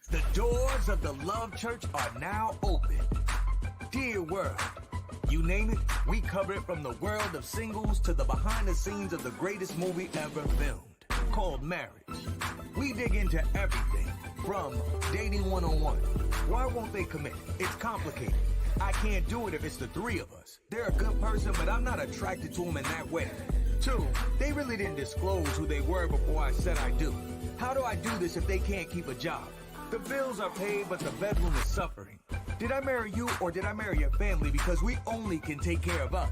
The doors of the Love Church are now open. Dear world, you name it, we cover it from the world of singles to the behind the scenes of the greatest movie ever filmed, called Marriage. We dig into everything from dating 101. Why won't they commit? It's complicated. I can't do it if it's the three of us. They're a good person, but I'm not attracted to them in that way. 2, they really didn't disclose who they were before I said I do. How do I do this if they can't keep a job? The bills are paid, but the bedroom is suffering. Did I marry you or did I marry your family because we only can take care of us?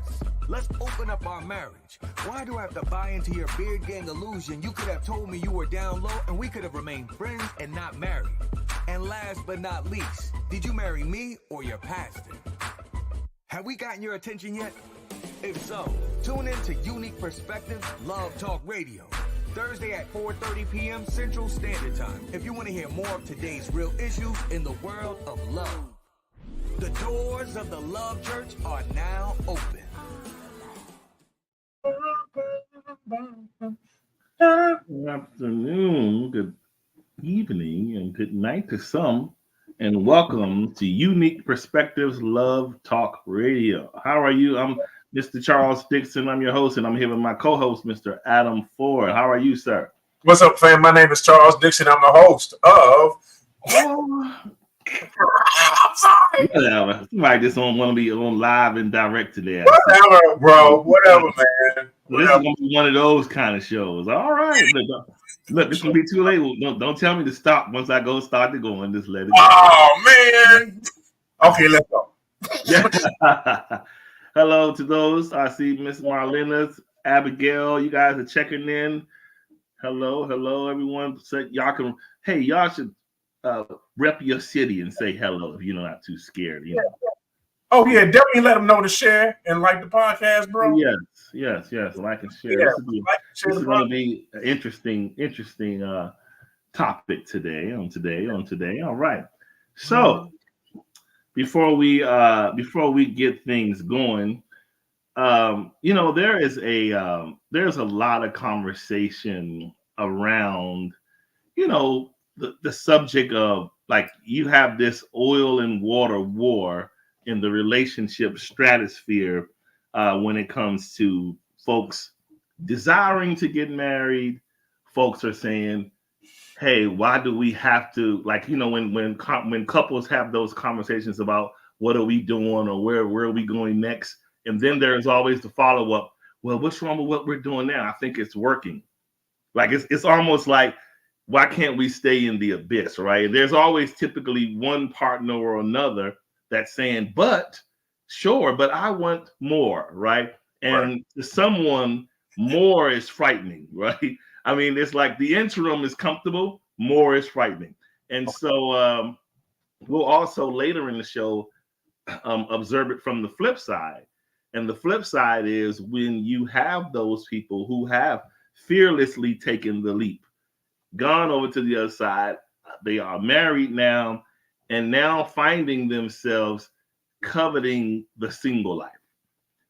Let's open up our marriage. Why do I have to buy into your beard gang illusion? You could have told me you were down low and we could have remained friends and not married. And last but not least, did you marry me or your pastor? Have we gotten your attention yet? If so, tune in to Unique Perspectives Love Talk Radio. Thursday at 4:30 p.m. Central Standard Time. If you want to hear more of today's real issues in the world of love. The doors of the Love Church are now open. Good afternoon, good evening, and good night to some, and welcome to Unique Perspectives Love Talk Radio. How are you? I'm Mr. Charles Dixon. I'm your host, and I'm here with my co-host, Mr. Adam Ford. How are you, sir? What's up, fam? My name is Charles Dixon. I'm the host of... I'm sorry. Whatever. Somebody just don't want to be on live and direct today. Whatever, bro. Whatever, man. So this is going to be one of those kind of shows. All right. Look, it's going to be too late. Don't tell me to stop once I start to go and just let it go. Oh, man. Okay, let's go. Hello to those. I see Miss Marlena, Abigail. You guys are checking in. Hello, everyone. So y'all should rep your city and say hello if you're not too scared. You know? Oh, yeah. Definitely let them know to share and like the podcast, bro. Yes. Like and share. Yeah, this is going to be an interesting topic today. On today. All right. So before we get things going, there's a lot of conversation around, the subject of, like, you have this oil and water war in the relationship stratosphere when it comes to folks desiring to get married. Folks are saying, hey, why do we have to, like, when couples have those conversations about what are we doing or where are we going next? And then there's always the follow-up, well, what's wrong with what we're doing now? I think it's working. Like, it's almost like, why can't we stay in the abyss, right? And there's always typically one partner or another that's saying, but I want more, right? And to someone, more is frightening, right? I mean, it's like the interim is comfortable, more is frightening. And so we'll also later in the show observe it from the flip side. And the flip side is when you have those people who have fearlessly taken the leap, gone over to the other side, they are married now, and now finding themselves coveting the single life.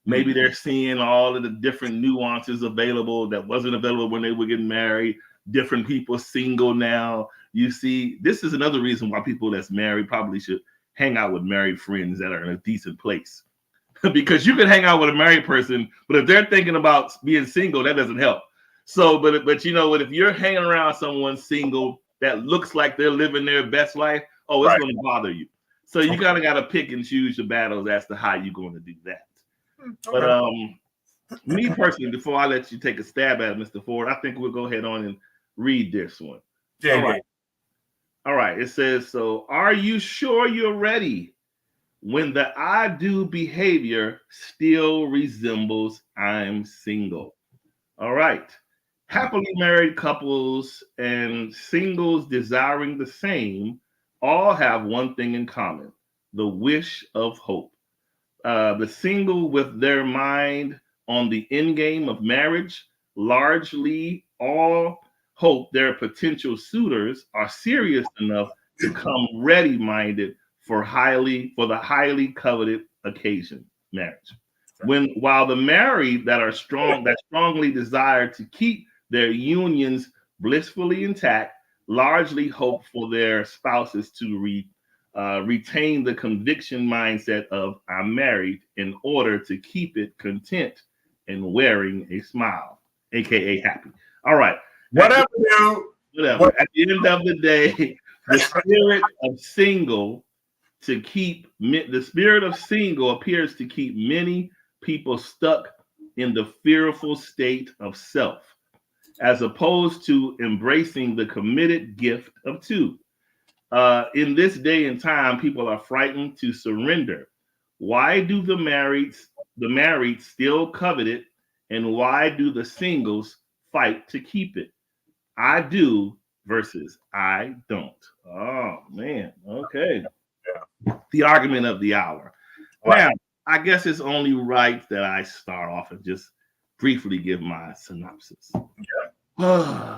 Maybe they're seeing all of the different nuances available that wasn't available when they were getting married. Different people single now. You see, this is another reason why people that's married probably should hang out with married friends that are in a decent place. Because you can hang out with a married person, but if they're thinking about being single, that doesn't help. So, but you know what? If you're hanging around someone single that looks like they're living their best life, it's going to bother you. So you kind of got to pick and choose your battles as to how you're going to do that. But me personally, before I let you take a stab at it, Mr. Ford, I think we'll go ahead on and read this one. Yeah. All right. It says, so are you sure you're ready when the I do behavior still resembles I'm single? All right. Happily married couples and singles desiring the same all have one thing in common: the wish of hope. The single, with their mind on the end game of marriage, largely all hope their potential suitors are serious enough to come ready-minded for the highly coveted occasion, marriage. While the married that strongly desire to keep their unions blissfully intact largely hope for their spouses to retain the conviction mindset of I'm married in order to keep it content and wearing a smile, aka happy. All right. Whatever, dude. Whatever. At the end of the day, the spirit of single appears to keep many people stuck in the fearful state of self, as opposed to embracing the committed gift of two. In this day and time, people are frightened to surrender. Why do the married still covet it, and why do the singles fight to keep it? I do versus I don't. Oh man, okay. The argument of the hour. Right. Now, I guess it's only right that I start off and just briefly give my synopsis. Yeah.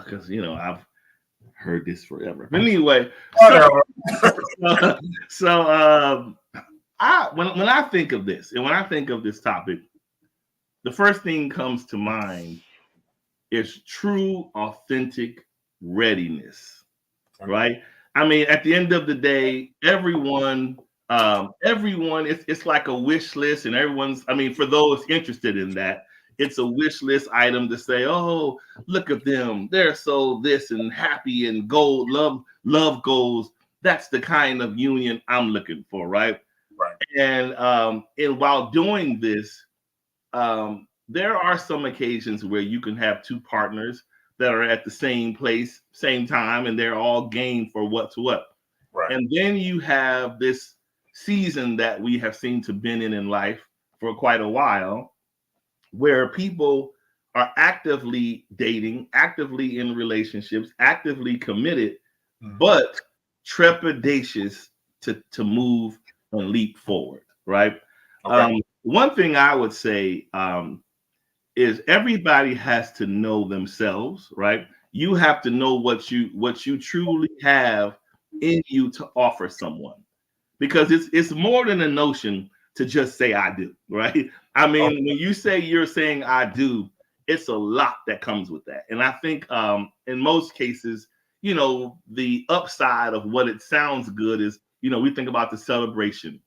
Because I've heard this forever. But anyway, when I think of this, and when I think of this topic, the first thing comes to mind is true, authentic readiness, right? I mean, at the end of the day, everyone, it's like a wish list, and for those interested in that, it's a wish list item to say, oh, look at them, they're so this and happy and gold, love goals. That's the kind of union I'm looking for, right? Right. And while doing this, there are some occasions where you can have two partners that are at the same place, same time, and they're all game for what's what. Right. And then you have this season that we have seen to been in life for quite a while, where people are actively dating, actively in relationships, actively committed, but trepidatious to move and leap forward, right? Okay. One thing I would say is everybody has to know themselves, right? You have to know what you truly have in you to offer someone, because it's more than a notion to just say I do, right? I mean, when you say you're saying I do, it's a lot that comes with that. And I think in most cases, the upside of what it sounds good is, we think about the celebration.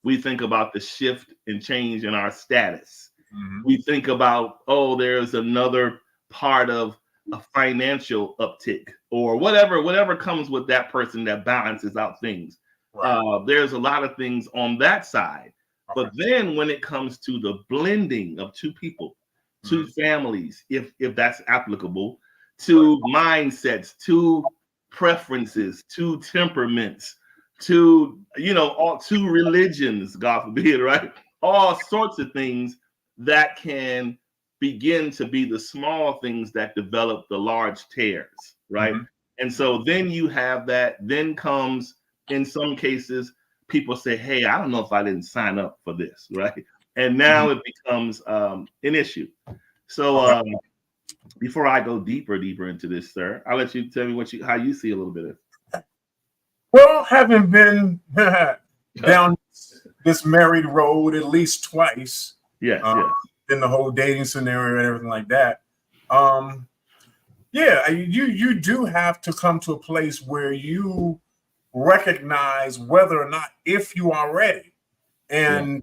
We think about the shift and change in our status. Mm-hmm. We think about, there's another part of a financial uptick or whatever comes with that person that balances out things. Right. There's a lot of things on that side. Okay. But then when it comes to the blending of two people, two families, if that's applicable, two mindsets, two preferences, two temperaments, two religions, God forbid, right? All sorts of things that can begin to be the small things that develop the large tears, right? Mm-hmm. And so then you have that, then comes, in some cases, people say, hey, I don't know if I didn't sign up for this, right? And now it becomes an issue. So before I go deeper into this, sir, I'll let you tell me how you see a little bit of it. Well, having been down this married road at least twice, yes. In the whole dating scenario and everything like that, you do have to come to a place where you recognize whether or not if you are ready. And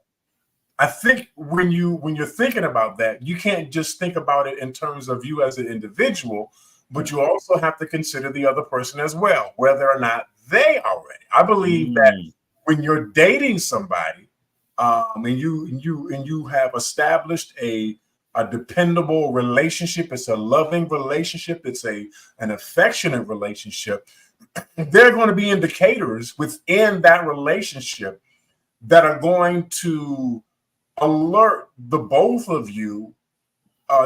I think when you're thinking about that, you can't just think about it in terms of you as an individual, but you also have to consider the other person as well, whether or not they are ready. I believe that when you're dating somebody, and you have established a dependable relationship, it's a loving relationship, it's an affectionate relationship, there are going to be indicators within that relationship that are going to alert the both of you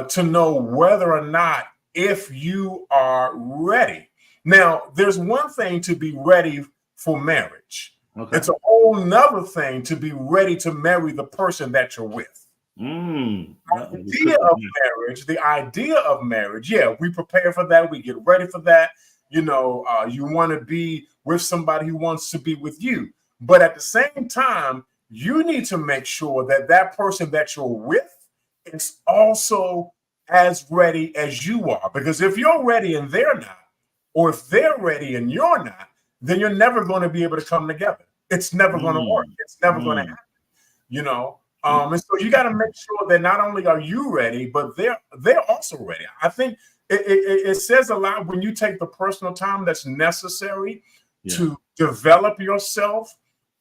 to know whether or not if you are ready. Now, there's one thing to be ready for marriage. Okay. It's a whole nother thing to be ready to marry the person that you're with. The idea of marriage, we prepare for that. We get ready for that. You want to be with somebody who wants to be with you. But at the same time, you need to make sure that that person that you're with is also as ready as you are. Because if you're ready and they're not, or if they're ready and you're not, then you're never going to be able to come together. It's never going to work. It's never going to happen, you know. And so you got to make sure that not only are you ready, but they're also ready. I think it says a lot when you take the personal time that's necessary to develop yourself,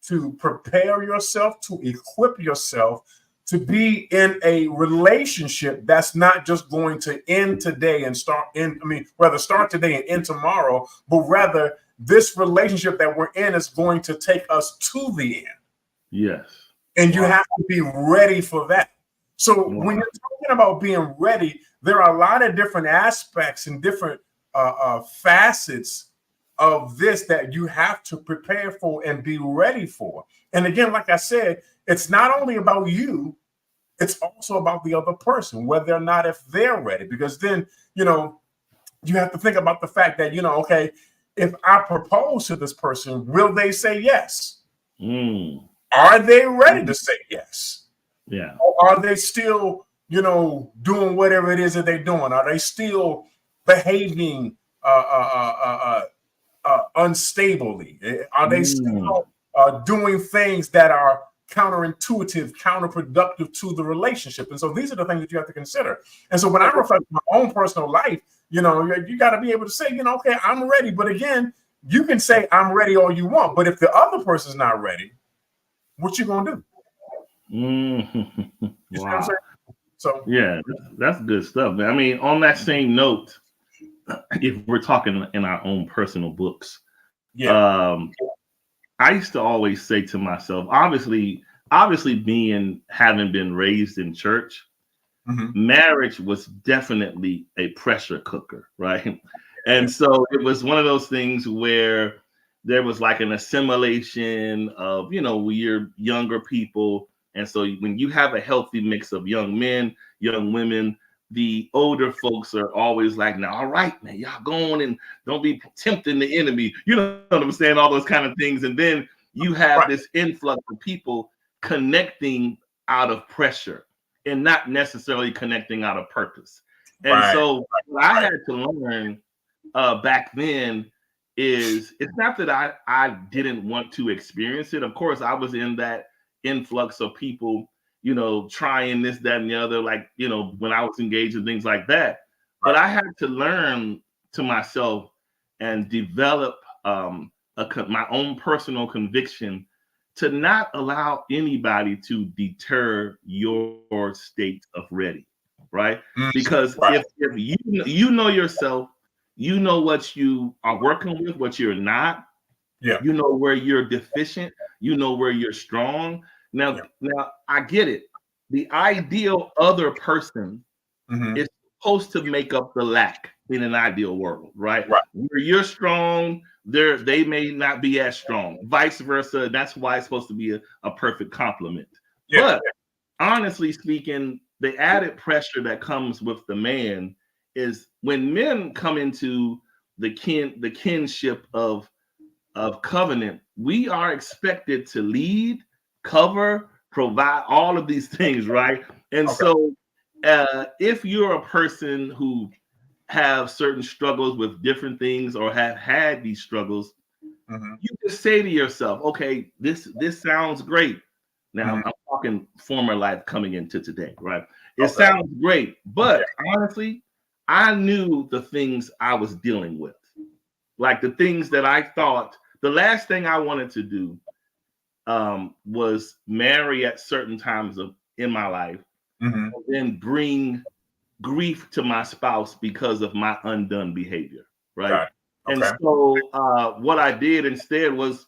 to prepare yourself, to equip yourself to be in a relationship that's not just going to end today and start today and end tomorrow, but rather this relationship that we're in is going to take us to the end. Yes. And you have to be ready for that. So when you're talking about being ready, there are a lot of different aspects and different facets of this that you have to prepare for and be ready for. And again, like I said, it's not only about you, it's also about the other person, whether or not if they're ready, because then, you know, you have to think about the fact that, you know, okay, if I propose to this person, will they say yes? Are they ready to say yes? Yeah. Or are they still, you know, doing whatever it is that they're doing? Are they still behaving unstably? Are they still doing things that are counterintuitive, counterproductive to the relationship? And so these are the things that you have to consider. And so when I reflect on my own personal life, you know, you got to be able to say, you know, okay, I'm ready. But again, you can say I'm ready all you want, but if the other person's not ready, what you gonna do? Wow. So yeah, that's good stuff, man. I mean, on that same note, if we're talking in our own personal books, I used to always say to myself, obviously having been raised in church, marriage was definitely a pressure cooker, right? And so it was one of those things where there was like an assimilation of, you know, we're younger people. And so when you have a healthy mix of young men, young women, the older folks are always like, now, all right, man, y'all go on and don't be tempting the enemy. You know what I'm saying? All those kind of things. And then you have this influx of people connecting out of pressure and not necessarily connecting out of purpose. And so what I had to learn back then is it's not that I didn't want to experience it. Of course, I was in that influx of people, you know, trying this, that, and the other, like, you know, when I was engaged in things like that. But I had to learn to myself and develop my own personal conviction to not allow anybody to deter your state of ready, right? Because if you know yourself, you know what you are working with, what you're not. You know where you're deficient. You know where you're strong. Now I get it. The ideal other person is supposed to make up the lack in an ideal world, right? Where you're strong, they may not be as strong. Vice versa. That's why it's supposed to be a perfect complement. But honestly speaking, the added pressure that comes with the man is when men come into the kinship of covenant, we are expected to lead, cover, provide all of these things, right? And so if you're a person who have certain struggles with different things or have had these struggles, you just say to yourself, okay, this sounds great. Now I'm talking former life coming into today, right? It sounds great, but honestly, I knew the things I was dealing with. Like the things that I thought, the last thing I wanted to do was marry at certain times in my life, and then bring grief to my spouse because of my undone behavior, right? And so what I did instead was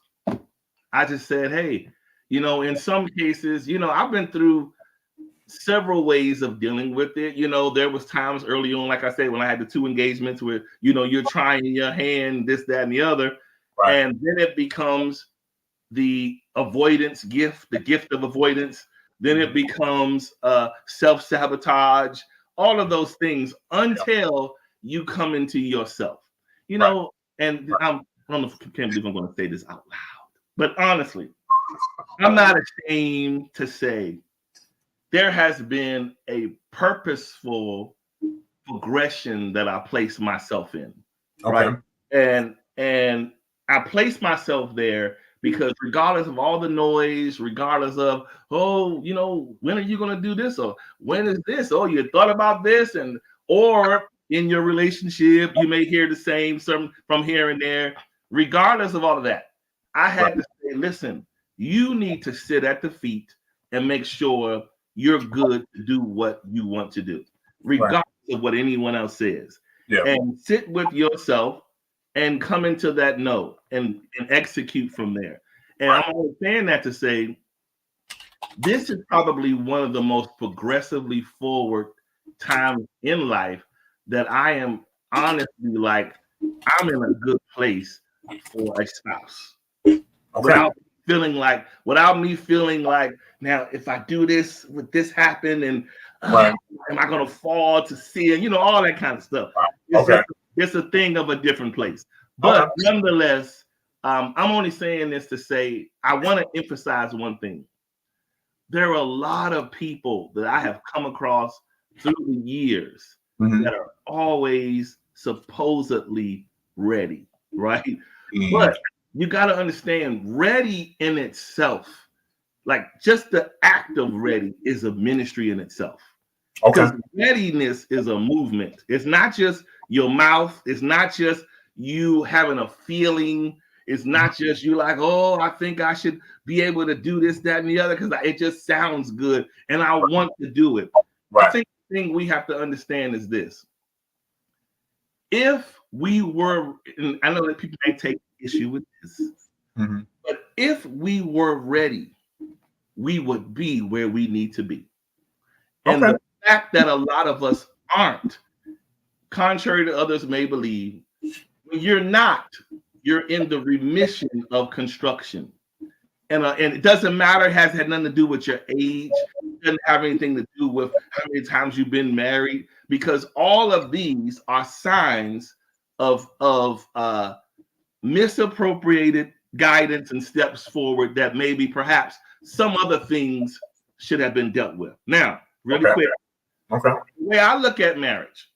I just said, hey, you know, in some cases, you know, I've been through several ways of dealing with it. You know, there was times early on, like I said, when I had the 2 engagements where, you know, you're trying your hand, this, that, and the other. And then it becomes the avoidance gift, the gift of avoidance. Then it becomes self-sabotage, all of those things until you come into yourself. You know, and I don't know if I can't believe I'm going to say this out loud, but honestly, I'm not ashamed to say there has been a purposeful progression that I place myself in, right? And I place myself there because regardless of all the noise, regardless of, oh, when are you going to do this, or when is this, oh, you thought about this, and or in your relationship you may hear the same some from here and there. Regardless of all of that, I had to say, listen, you need to sit at the feet and make sure you're good to do what you want to do, regardless of what anyone else says. And sit with yourself and come into that no and execute from there. And I'm only saying that to say this is probably one of the most progressively forward times in life that I am honestly like, I'm in a good place for a spouse. Without me feeling like, now if I do this, would this happen? And am I going to fall to sin? All that kind of stuff. It's a thing of a different place. But nonetheless, I'm only saying this to say, I want to emphasize one thing. There are a lot of people that I have come across through the years that are always supposedly ready, right? But you got to understand, ready in itself, like just the act of ready is a ministry in itself. Because readiness is a movement. It's not just your mouth. It's not just you having a feeling. It's not just you like, oh, I think I should be able to do this, that, and the other because it just sounds good and I want to do it. I think the thing we have to understand is this. If we were, and I know that people may take issue with this, but if we were ready, we would be where we need to be. And the fact that a lot of us aren't, contrary to others may believe, when you're not, you're in the remission of construction. And it doesn't matter, it has had nothing to do with your age, it doesn't have anything to do with how many times you've been married, because all of these are signs of misappropriated guidance and steps forward that maybe perhaps some other things should have been dealt with. Now, really quick, the way I look at marriage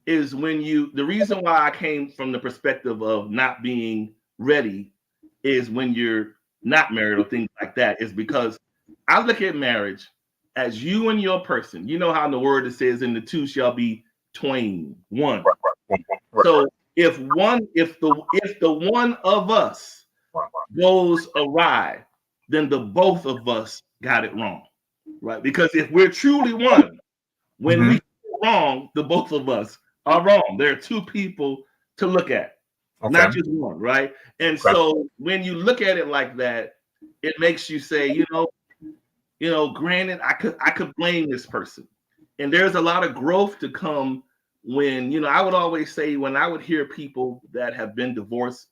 is the reason why I came from the perspective of not being ready is when you're not married or things like that, is because I look at marriage as you and your person. You know how in the word it says, "And the two shall be twain, one." So if the one of us goes awry, then the both of us got it wrong, right? Because if we're truly one, when we go wrong, the both of us are wrong. There are two people to look at, not just one, right? And so when you look at it like that, it makes you say, granted, I could blame this person. And there's a lot of growth to come when, I would always say, when I would hear people that have been divorced,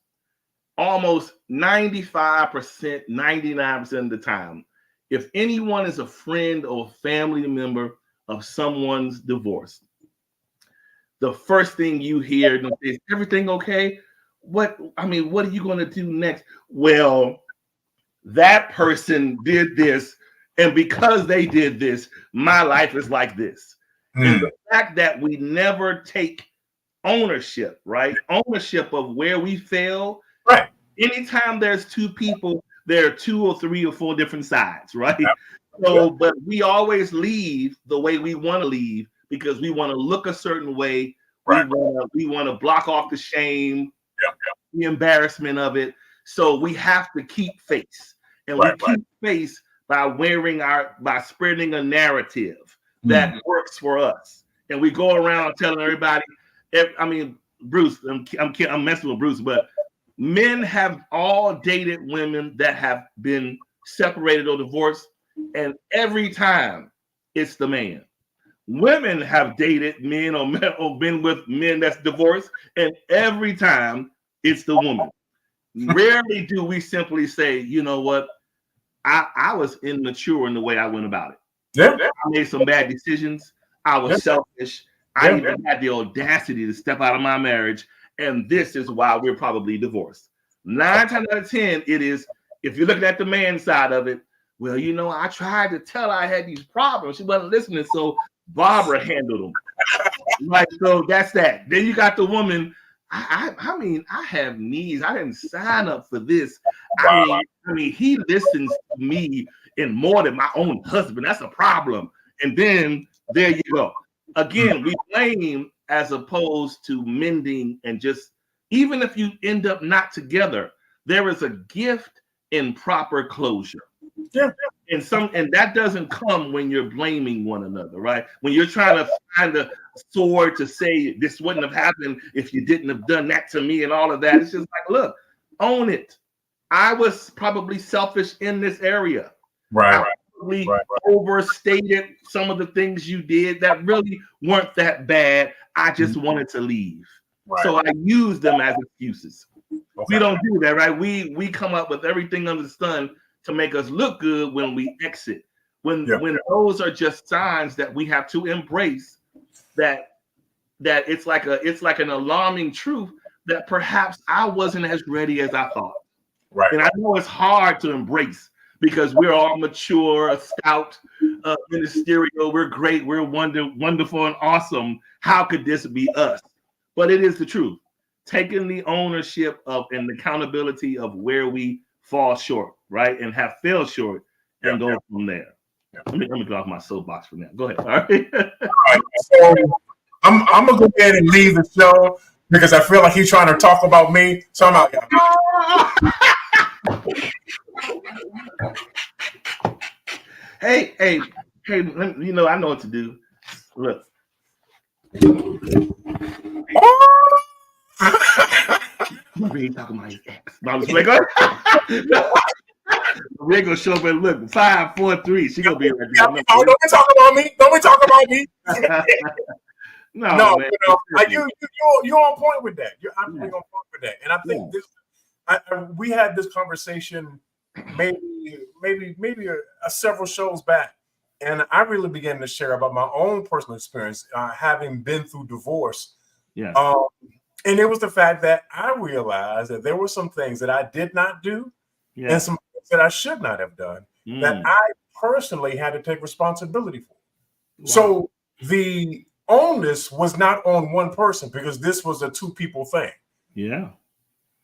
almost 95%, 99% of the time, if anyone is a friend or family member of someone's divorce, the first thing you hear is, everything okay? What are you going to do next? Well, that person did this, and because they did this, my life is like this. And the fact that we never take ownership, right? Ownership of where we fail. Right. Anytime there's two people, there are 2 or 3 or 4 different sides, right? So, but we always leave the way we want to leave because we want to look a certain way. We want to block off the shame, the embarrassment of it. So we have to keep face, and we keep face by spreading a narrative that works for us, and we go around telling everybody. Bruce, I'm messing with Bruce, but men have all dated women that have been separated or divorced, and every time it's the man. Women have dated men or been with men that's divorced, and every time it's the woman. Rarely do we simply say, you know what, I was immature in the way I went about it. I made some bad decisions. I was selfish. I even had the audacity to step out of my marriage, and this is why we're probably divorced. 9 times out of 10, it is, if you're looking at the man side of it, well, I tried to tell her I had these problems. She wasn't listening, so Barbara handled them. Right, so that's that. Then you got the woman, I mean, I have needs. I didn't sign up for this. Wow. I mean, he listens to me in more than my own husband. That's a problem. And then there you go. Again, we blame as opposed to mending and just, even if you end up not together, there is a gift in proper closure. Yeah. And that doesn't come when you're blaming one another, right? When you're trying to find a sword to say this wouldn't have happened if you didn't have done that to me and all of that. It's just like, look, own it. I was probably selfish in this area. Right. Probably overstated some of the things you did that really weren't that bad. I just wanted to leave. Right. So I use them as excuses. Okay. We don't do that, right? We come up with everything under the sun to make us look good when we exit. When those are just signs that we have to embrace that it's like an alarming truth that perhaps I wasn't as ready as I thought. Right. And I know it's hard to embrace because we're all mature, stout, ministerial. We're great. We're wonderful and awesome. How could this be us? But it is the truth. Taking the ownership of and the accountability of where we fall short, right? And have fell short and go from there. Yeah. Let me get off my soapbox for now. Go ahead. All right. All right. So I'm gonna go ahead and leave the show because I feel like he's trying to talk about me. So I'm out. Hey, you know, I know what to do. Look. We ain't talking about his ex. No, we ain't gonna show up and look 5, 4, 3. She gonna be right there. Don't be talking about me. Don't be talking about me. No, man. You're on point with that. You're absolutely on point with that. And I think we had this conversation maybe several shows back, and I really began to share about my own personal experience having been through divorce. Yeah. And it was the fact that I realized that there were some things that I did not do and some things that I should not have done that I personally had to take responsibility for. Wow. So the onus was not on one person because this was a 2-people thing. Yeah.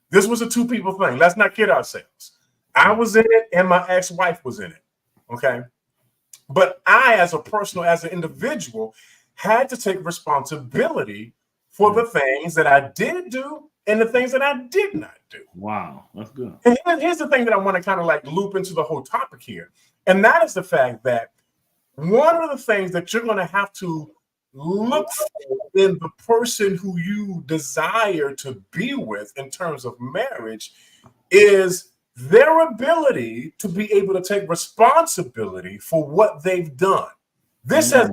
This was a 2-people thing. Let's not kid ourselves. I was in it and my ex-wife was in it. Okay. But I, as an individual, had to take responsibility for the things that I did do and the things that I did not do. Wow, that's good. And here's the thing that I want to kind of like loop into the whole topic here. And that is the fact that one of the things that you're going to have to look for in the person who you desire to be with in terms of marriage is their ability to be able to take responsibility for what they've done. This has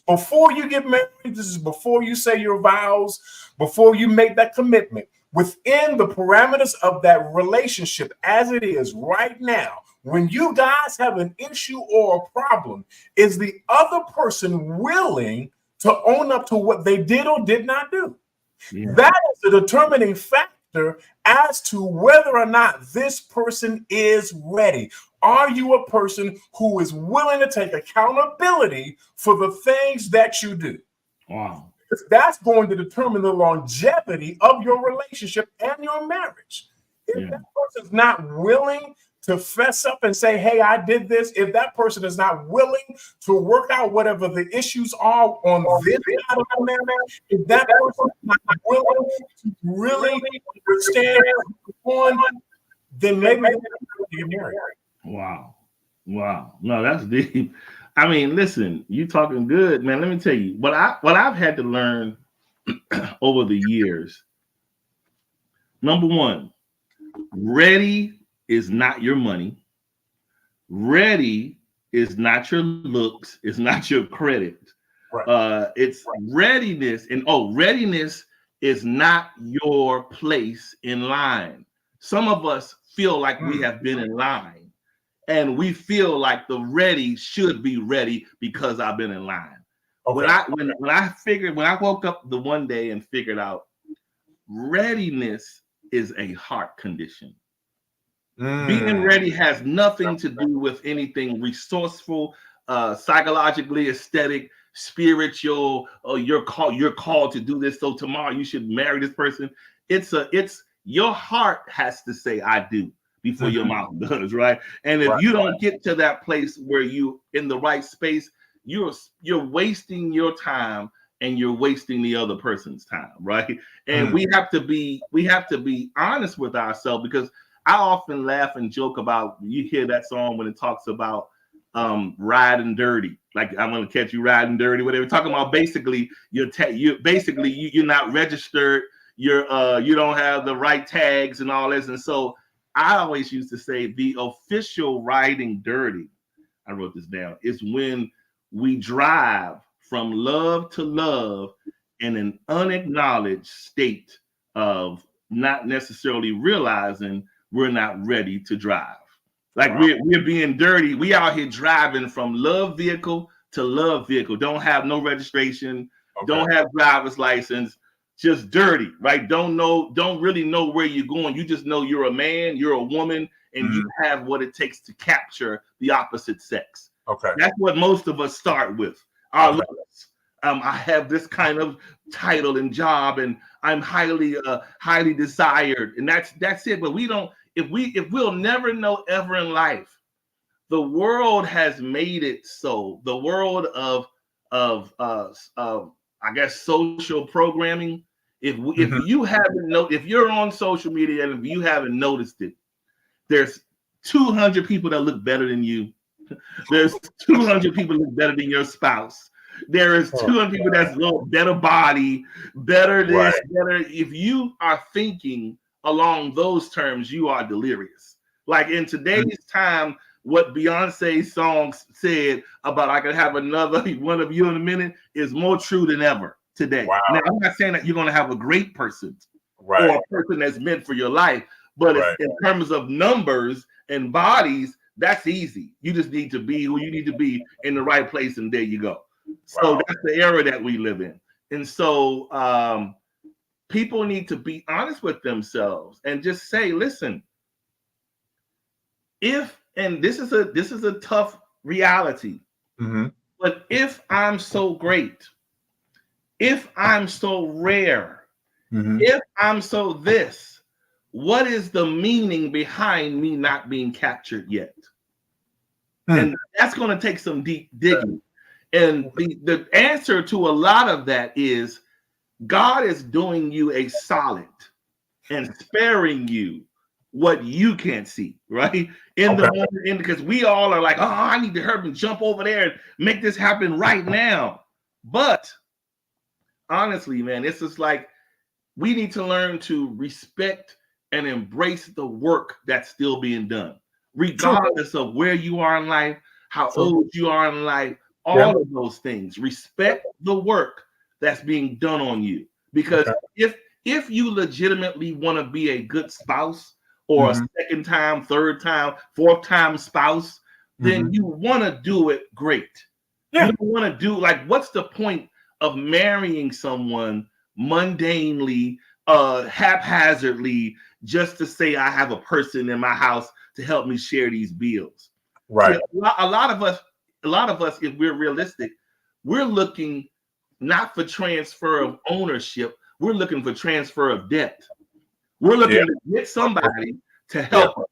before you get married, this is before you say your vows, before you make that commitment. Within the parameters of that relationship as it is right now, when you guys have an issue or a problem, is the other person willing to own up to what they did or did not do? Yeah. That is the determining factor as to whether or not this person is ready. Are you a person who is willing to take accountability for the things that you do? Wow. Because that's going to determine the longevity of your relationship and your marriage. If that person's not willing to fess up and say, hey, I did this, if that person is not willing to work out whatever the issues are on this side of the marriage, if that person is not willing to really understand what's going on, then maybe they're not get married. Wow. No, that's deep. I mean, listen, you talking good, man. Let me tell you what I've had to learn over the years. Number one, ready is not your money. Ready is not your looks. It's not your credit. Right. It's readiness. And readiness is not your place in line. Some of us feel like we have been in line. And we feel like the ready should be ready because I've been in line. Okay. When I woke up the one day and figured out readiness is a heart condition. Being ready has nothing to do with anything resourceful, psychologically aesthetic, spiritual. You're called to do this, so tomorrow you should marry this person. it's your heart has to say I do before your mouth does, right? And if you don't get to that place where you in the right space, you're wasting your time and you're wasting the other person's time, right? And we have to be honest with ourselves, because I often laugh and joke about, you hear that song when it talks about riding dirty, like I'm gonna catch you riding dirty, whatever. Talking about basically you're not registered, you don't have the right tags and all this. And so I always used to say the official riding dirty, I wrote this down, is when we drive from love to love in an unacknowledged state of not necessarily realizing we're not ready to drive. Like we're being dirty. We out here driving from love vehicle to love vehicle. Don't have no registration. Don't have driver's license. Just dirty, right? Don't really know where you're going. You just know you're a man, you're a woman, and you have what it takes to capture the opposite sex. Okay. That's what most of us start with. Our looks. I have this kind of title and job, and I'm highly desired, and that's it. But we don't. If we'll never know ever in life, the world has made it so. The world of I guess social programming. If you haven't if you're on social media and if you haven't noticed it, there's 200 people that look better than you. There's 200 people that look better than your spouse. There is 200 people that's look better body, better this, better. If you are thinking along those terms, you are delirious. Like in today's time, what Beyonce's song said about I could have another one of you in a minute is more true than ever today. Wow. Now, I'm not saying that you're going to have a great person or a person that's meant for your life, but in terms of numbers and bodies, that's easy. You just need to be who you need to be in the right place, and there you go. So that's the era that we live in. And so people need to be honest with themselves and just say, listen, and this is a tough reality, but if I'm so great, if I'm so rare, if I'm so this, what is the meaning behind me not being captured yet? And that's going to take some deep digging. And the answer to a lot of that is God is doing you a solid and sparing you what you can't see, right? In the moment, because we all are like, oh, I need to hurry and jump over there and make this happen right now. But honestly, man, it's just like we need to learn to respect and embrace the work that's still being done, regardless of where you are in life, how old you are in life, all of those things. Respect the work that's being done on you. Because if you legitimately want to be a good spouse or a second time, third time, fourth time spouse, then you want to do it great. You don't want to do like, what's the point of marrying someone mundanely, haphazardly, just to say I have a person in my house to help me share these bills? Right. See, a lot of us, if we're realistic, we're looking not for transfer of ownership. We're looking for transfer of debt. We're looking to get somebody to help us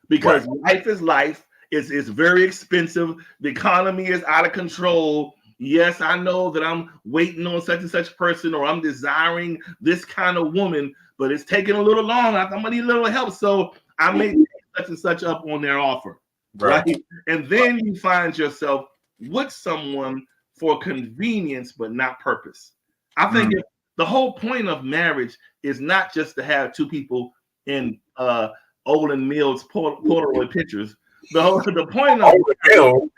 because life is life. It's very expensive. The economy is out of control. Yes, I know that I'm waiting on such and such person, or I'm desiring this kind of woman, but it's taking a little long. I'm gonna need a little help, so I may take such and such up on their offer, right? And then you find yourself with someone for convenience, but not purpose. I think the whole point of marriage is not just to have two people in Olin Mills Polaroid pictures. The point of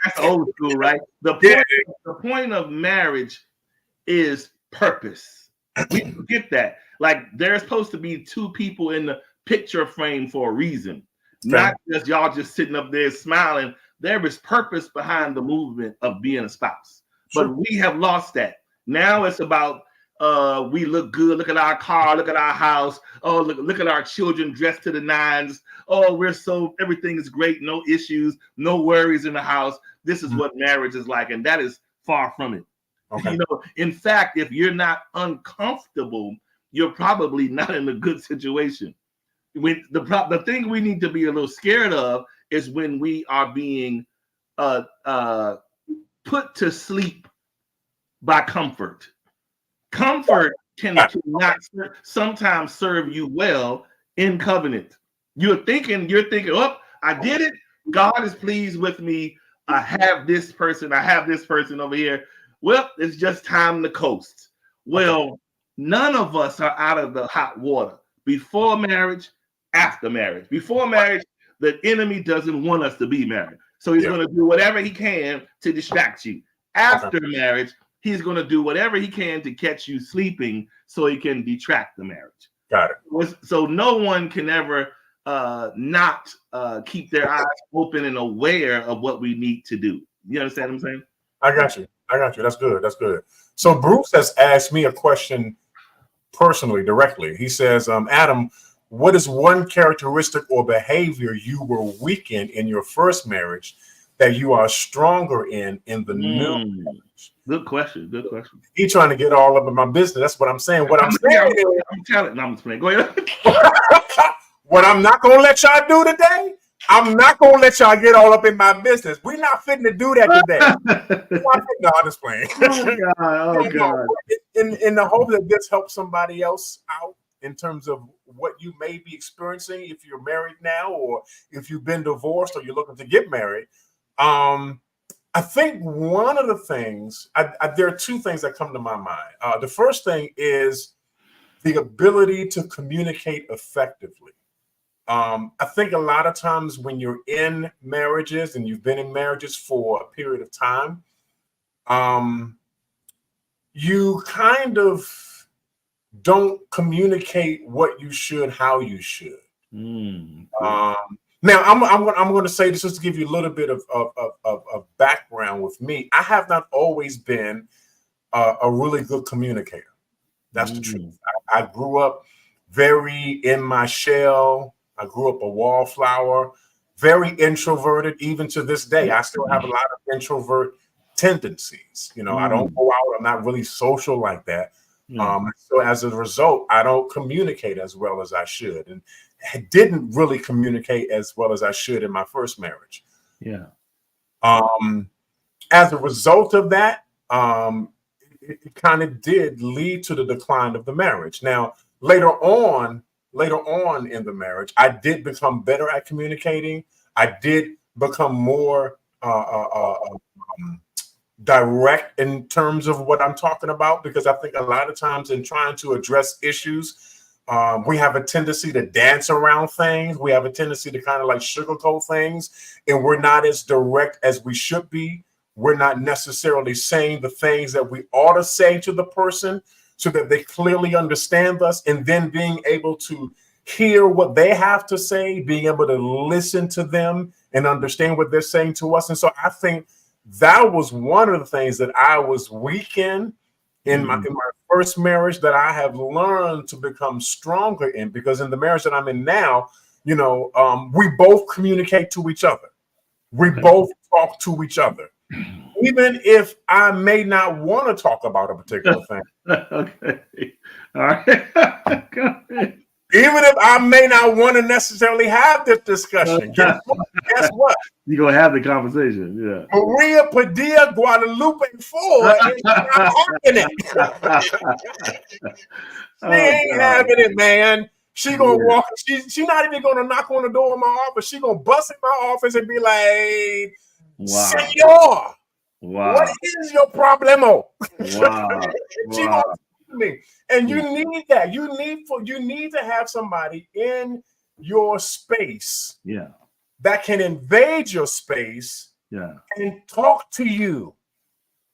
that's old school, right? The point of marriage is purpose. We forget that. Like there's supposed to be two people in the picture frame for a reason, not just y'all just sitting up there smiling. There is purpose behind the movement of being a spouse, but we have lost that. Now it's about we look good. Look at our car. Look at our house. Oh, look at our children dressed to the nines. Oh, everything is great. No issues, no worries in the house. This is what marriage is like, and that is far from it. You know, in fact, if you're not uncomfortable you're probably not in a good situation. When the thing we need to be a little scared of is when we are being put to sleep by comfort. Comfort cannot sometimes serve you well in covenant. You're thinking, oh, I did it. God is pleased with me. I have this person over here. Well, it's just time to coast. Well, none of us are out of the hot water before marriage, after marriage. Before marriage, the enemy doesn't want us to be married. So he's going to do whatever he can to distract you. After marriage, he's going to do whatever he can to catch you sleeping so he can detract the marriage. Got it. So no one can ever not keep their eyes open and aware of what we need to do. You understand what I'm saying? I got you. That's good. So Bruce has asked me a question personally, directly. He says, Adam, what is one characteristic or behavior you were weak in your first marriage that you are stronger in the new marriage? Good question. He's trying to get all up in my business. That's what I'm saying. What I'm saying is, I'm telling. No, I'm just playing. Go ahead. What I'm not going to let y'all do today, I'm not going to let y'all get all up in my business. We're not fitting to do that today. No, I'm just playing. Oh, God. In the hope that this helps somebody else out in terms of what you may be experiencing if you're married now, or if you've been divorced, or you're looking to get married. I think one of the things, there are two things that come to my mind. The first thing is the ability to communicate effectively. I think a lot of times when you're in marriages and you've been in marriages for a period of time, you kind of don't communicate what you should, how you should. Now, I'm going to say this just to give you a little bit of background with me. I have not always been a really good communicator. That's the truth. I grew up very in my shell. I grew up a wallflower, very introverted. Even to this day, I still have a lot of introvert tendencies. You know, I don't go out. I'm not really social like that. So as a result, I don't communicate as well as I should. And I didn't really communicate as well as I should in my first marriage. Yeah. As a result of that, it kind of did lead to the decline of the marriage. Now, later on in the marriage, I did become better at communicating. I did become more direct in terms of what I'm talking about, because I think a lot of times in trying to address issues, we have a tendency to dance around things. We have a tendency to kind of like sugarcoat things, and we're not as direct as we should be. We're not necessarily saying the things that we ought to say to the person so that they clearly understand us, and then being able to hear what they have to say, being able to listen to them and understand what they're saying to us. And so I think that was one of the things that I was weak in my first marriage, that I have learned to become stronger in, because in the marriage that I'm in now, you know, we both communicate to each other. We both talk to each other, even if I may not want to talk about a particular thing. Okay. All right. Even if I may not want to necessarily have this discussion. Guess what? You're going to have the conversation. Yeah. Maria Padilla Guadalupe Ford is not having it. She ain't having it, man. She gonna walk. She not even gonna knock on the door of my office. She gonna bust in my office and be like, "Senor, what is your problemo?" She gonna me. And you need that. You need to have somebody in your space, that can invade your space, and talk to you,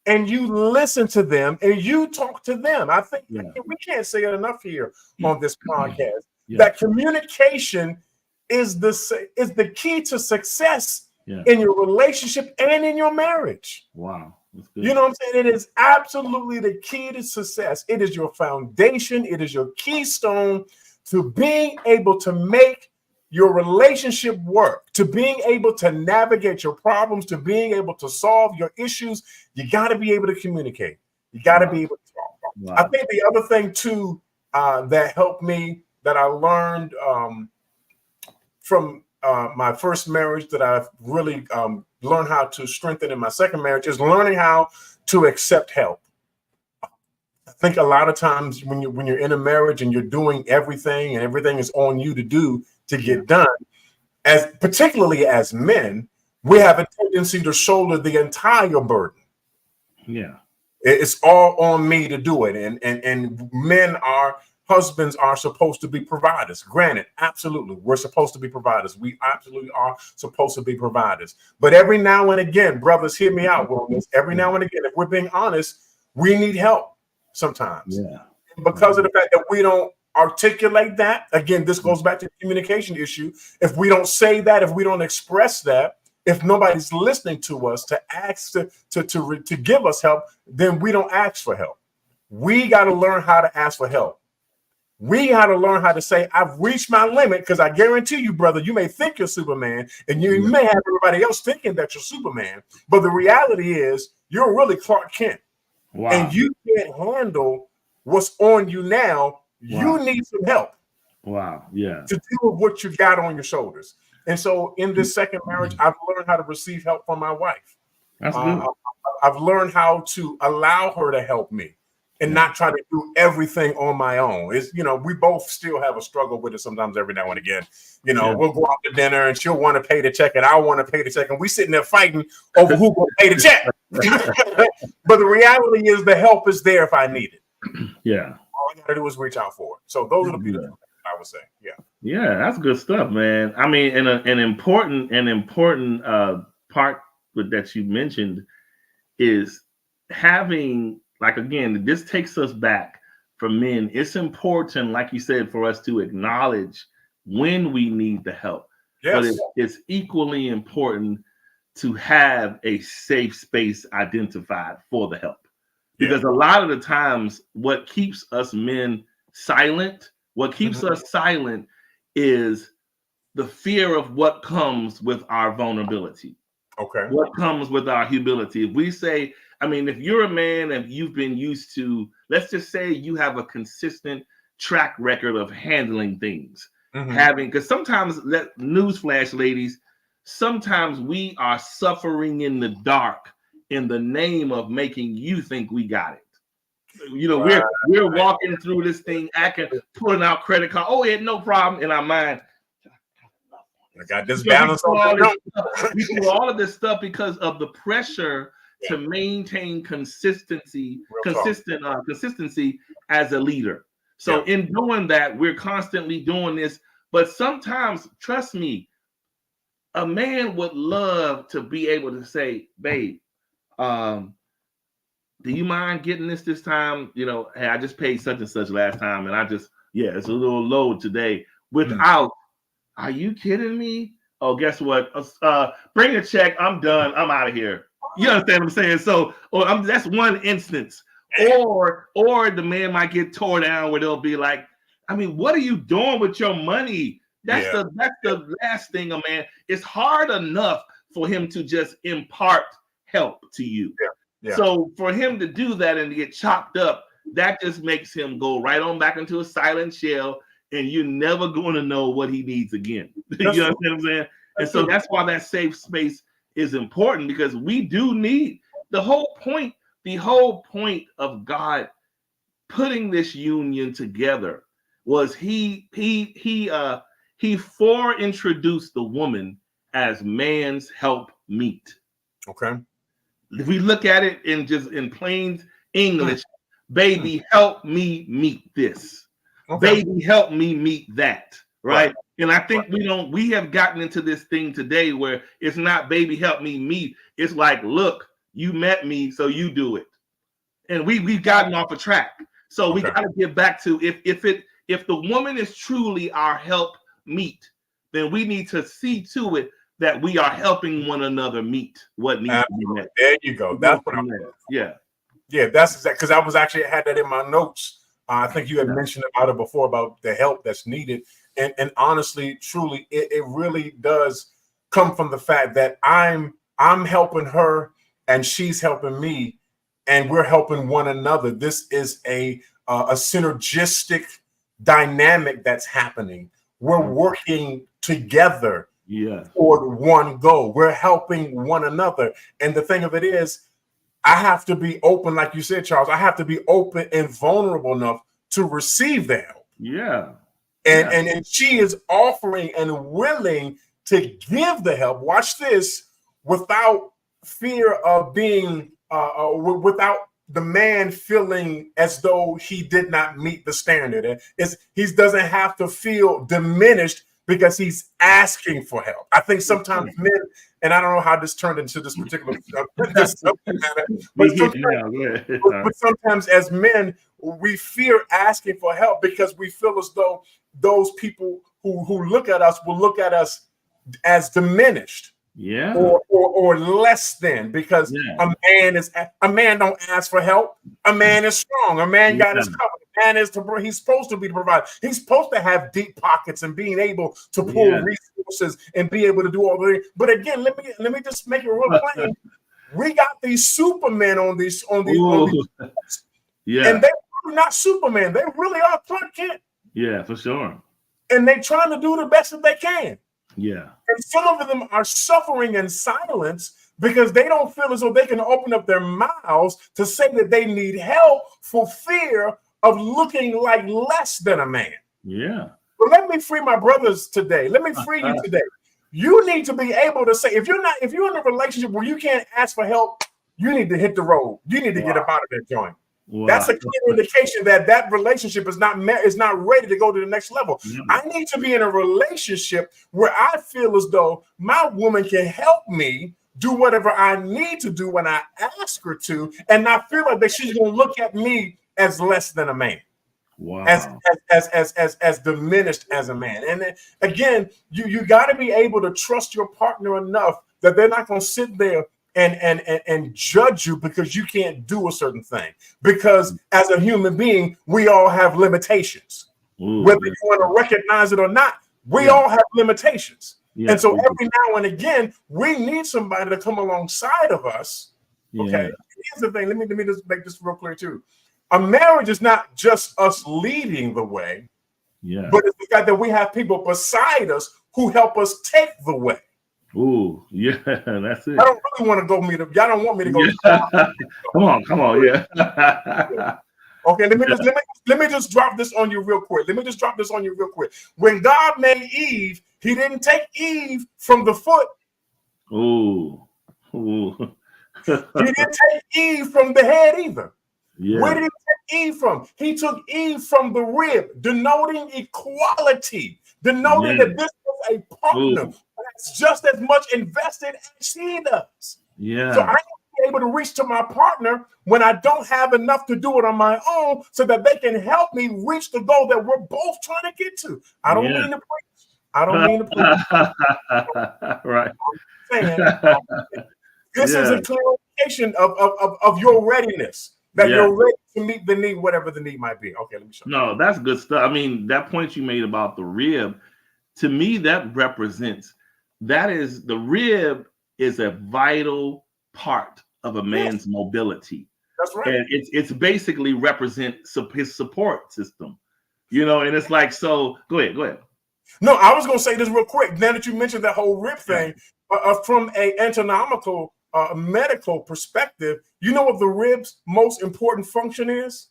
and you listen to them, and you talk to them. I think we can't say it enough here on this podcast that communication is the key to success in your relationship and in your marriage. Wow. You know what I'm saying? It is absolutely the key to success. It is your foundation. It is your keystone to being able to make your relationship work, to being able to navigate your problems, to being able to solve your issues. You got to be able to communicate. You got to be able to talk. I think the other thing too, that helped me, that I learned from my first marriage, that I've really learned how to strengthen in my second marriage, is learning how to accept help. I think a lot of times when you're in a marriage and you're doing everything and everything is on you to do to get done, as particularly as men, we have a tendency to shoulder the entire burden. Yeah. It's all on me to do it. And husbands are supposed to be providers. Granted, absolutely, we're supposed to be providers. We absolutely are supposed to be providers. But every now and again, brothers, hear me out, Williams. Every now and again, if we're being honest, we need help sometimes. Yeah. Because of the fact that we don't articulate that, again, this goes back to the communication issue. If we don't say that, if we don't express that, if nobody's listening to us to ask to give us help, then we don't ask for help. We got to learn how to ask for help. We got to learn how to say, I've reached my limit, because I guarantee you, brother, you may think you're Superman, and you may have everybody else thinking that you're Superman, but the reality is you're really Clark Kent. Wow. And you can't handle what's on you now. You need some help. Wow. Yeah. To deal with what you got on your shoulders. And so in this second marriage, I've learned how to receive help from my wife. That's good. I've learned how to allow her to help me and not try to do everything on my own. It's, we both still have a struggle with it sometimes every now and again. We'll go out to dinner and she'll want to pay the check and I want to pay the check. And we sitting there fighting over who will pay the check. But the reality is the help is there if I need it. Yeah. All I got to do is reach out for it. So those are the beautiful things I would say. Yeah. Yeah, that's good stuff, man. I mean, and an important part that you mentioned is having, like, again, this takes us back for men. It's important, like you said, for us to acknowledge when we need the help. Yes. But it's equally important to have a safe space identified for the help. Because a lot of the times what keeps us men silent, what keeps us silent is the fear of what comes with our vulnerability. Okay. What comes with our humility. If we say, if you're a man and you've been used to, let's just say you have a consistent track record of handling things, because sometimes, newsflash, ladies, sometimes we are suffering in the dark in the name of making you think we got it. We're walking through this thing, pulling out credit card. Oh, yeah, no problem. In our mind, I got this balance on. We do all of this stuff because of the pressure to maintain consistency as a leader. So in doing that, we're constantly doing this. But sometimes, trust me, a man would love to be able to say, babe, do you mind getting this time? Hey, I just paid such and such last time, and it's a little low today. Without, are you kidding me? Oh, guess what? Bring a check. I'm done. I'm out of here. You understand what I'm saying? So, that's one instance. Or the man might get tore down where they'll be like, what are you doing with your money? That's the last thing, a man. It's hard enough for him to just impart help to you. Yeah. So for him to do that and to get chopped up, that just makes him go right on back into a silent shell, and you're never going to know what he needs again. You know what I'm saying? And so that's why that safe space is important, because we do need the whole point of God putting this union together was he introduced the woman as man's help meet. Okay. If we look at it in plain English, baby, help me meet this. Okay. Baby, help me meet that. Right. And I think we have gotten into this thing today where it's not baby, help me meet. It's like, look, you met me, so you do it. And we've gotten off a track. So we got to get back to if the woman is truly our help meet, then we need to see to it that we are helping one another meet what needs to be met. There you go. That's what I'm saying. Yeah. Yeah, that's exactly, because I had that in my notes. I think you had mentioned about it before, about the help that's needed. And honestly, truly, it really does come from the fact that I'm helping her and she's helping me, and we're helping one another. This is a synergistic dynamic that's happening. We're working together Yeah. toward one goal. We're helping one another. And the thing of it is, I have to be open, like you said, Charles. I have to be open and vulnerable enough to receive the help. Yeah. And she is offering and willing to give the help. Watch this, without fear of being, without the man feeling as though he did not meet the standard. He doesn't have to feel diminished because he's asking for help. I think sometimes men, and I don't know how this turned into this particular this subject matter, but sometimes as men, we fear asking for help because we feel as though those people who look at us will look at us as diminished. Yeah. Or less than, because a man don't ask for help. A man is strong. A man got his cover. A man he's supposed to be the provider. He's supposed to have deep pockets and being able to pull resources and be able to do all the things. But again, let me just make it real plain. We got these supermen on these and they're really not Superman. They really are Clark Kent. Yeah, for sure. And they're trying to do the best that they can. Yeah. And some of them are suffering in silence because they don't feel as though they can open up their mouths to say that they need help for fear of looking like less than a man. Yeah. But let me free my brothers today. Let me free you today. You need to be able to say, if you're in a relationship where you can't ask for help, you need to hit the road. You need to get up out of that joint. Wow. That's a clear indication that relationship is not ready to go to the next level. I need to be in a relationship where I feel as though my woman can help me do whatever I need to do when I ask her to, and not feel like that she's going to look at me as less than a man. Wow. As diminished as a man. And then, again, you got to be able to trust your partner enough that they're not going to sit there and judge you because you can't do a certain thing. Because as a human being, we all have limitations. Whether you want to recognize it or not, we all have limitations. And so every now and again, we need somebody to come alongside of us. Okay. Here's the thing. Let me just make this real clear too. A marriage is not just us leading the way, but it's the fact that we have people beside us who help us take the way. Ooh, yeah, that's it. I don't really want to go meet them. Y'all don't want me to go. Come on, yeah. Okay, let me just drop this on you real quick. When God made Eve, He didn't take Eve from the foot. Ooh. He didn't take Eve from the head either. Yeah. Where did He take Eve from? He took Eve from the rib, denoting equality, denoting that this was a partner that's just as much invested as she does. Yeah. So I need to be able to reach to my partner when I don't have enough to do it on my own, so that they can help me reach the goal that we're both trying to get to. I don't mean to preach. I don't mean to preach. Right. I'm saying, this is a clear indication of your readiness. That you're ready to meet the need, whatever the need might be. Okay, let me show you. No, that's good stuff. I mean, that point you made about the rib, to me, that represents, the rib is a vital part of a man's mobility. That's right. And it's basically represents his support system, and it's like, so go ahead. No, I was going to say this real quick. Now that you mentioned that whole rib thing, from a anatomical medical perspective, you know what the rib's most important function is?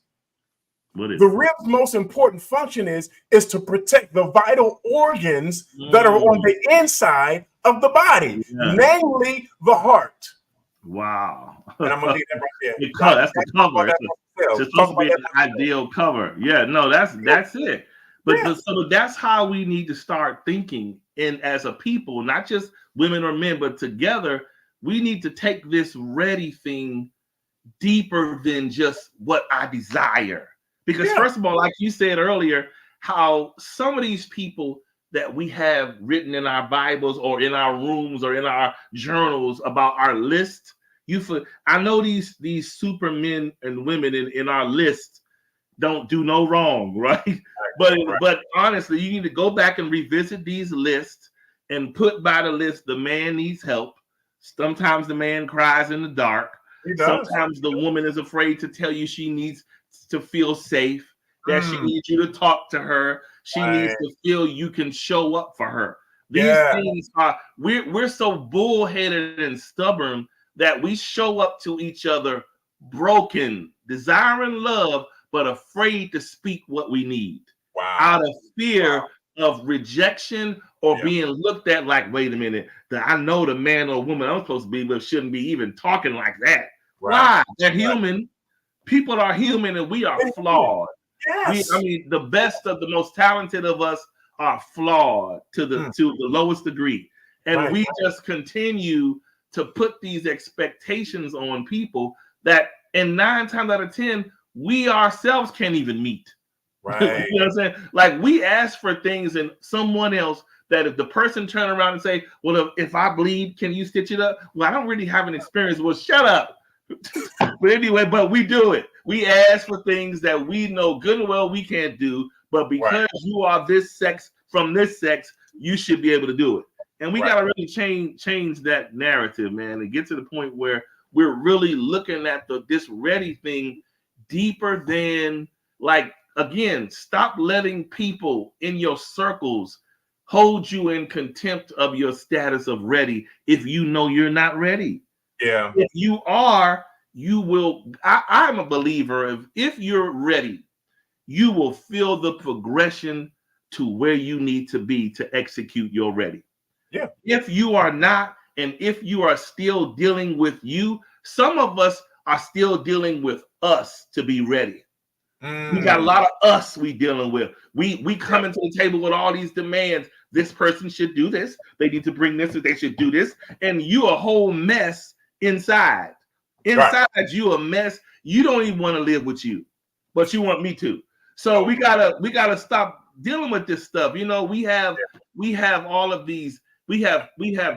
What is the rib's most important function is to protect the vital organs that are on the inside of the body, namely the heart. Wow. And I'm gonna leave that right there. That's the cover. It's supposed to be an ideal cover. Yeah, no, that's it. But so that's how we need to start thinking, and as a people, not just women or men, but together. We need to take this ready thing deeper than just what I desire. Because first of all, like you said earlier, how some of these people that we have written in our Bibles or in our rooms or in our journals about our list, I know these super men and women in our list don't do no wrong, right? But honestly, you need to go back and revisit these lists and put by the list, the man needs help. Sometimes the man cries in the dark. Sometimes the woman is afraid to tell you she needs to feel safe. that she needs you to talk to her. She needs to feel you can show up for her. These things are, we're so bullheaded and stubborn that we show up to each other broken, desiring love, but afraid to speak what we need. Out of fear of rejection or being looked at like, wait a minute, I know the man or woman I'm supposed to be with shouldn't be even talking like that. Why? They're human. People are human and we are flawed. Yes. I mean, the best of the most talented of us are flawed to the lowest degree. And we just continue to put these expectations on people that, and 9 times out of 10, we ourselves can't even meet. Right. You know what I'm saying? Like, we ask for things in someone else that if the person turn around and say, well, if I bleed, can you stitch it up? Well, I don't really have an experience. Well, shut up. But anyway, but we do it. We ask for things that we know good and well we can't do, but because you are this sex from this sex, you should be able to do it. And we got to really change that narrative, man, and get to the point where we're really looking at this ready thing deeper than, like, again, stop letting people in your circles hold you in contempt of your status of ready if you know you're not ready. Yeah. If you are, you will. I'm a believer of, if you're ready, you will feel the progression to where you need to be to execute your ready. Yeah. If you are not, and if you are still dealing with you, some of us are still dealing with us to be ready. We got a lot of us we dealing with. We come into the table with all these demands. This person should do this. They need to bring this. They should do this. And you a whole mess inside. Inside you a mess. You don't even want to live with you, but you want me to. So we gotta stop dealing with this stuff. You know, we have all of these. We have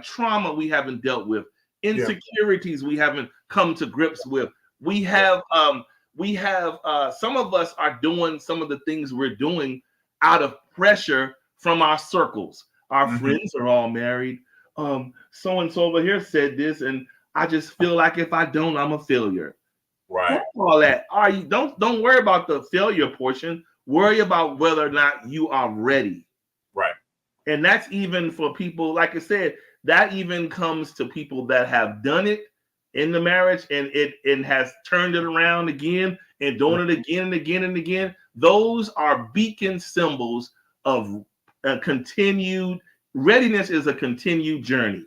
trauma we haven't dealt with, insecurities we haven't come to grips with. We have some of us are doing some of the things we're doing out of pressure from our circles. Our friends are all married. So and so over here said this, and I just feel like if I don't, I'm a failure. Right. All that. Don't worry about the failure portion. Worry about whether or not you are ready. Right. And that's even for people, like I said, that even comes to people that have done it in the marriage and it has turned it around again and doing it again and again and again. Those are beacon symbols of a continued readiness. Is a continued journey.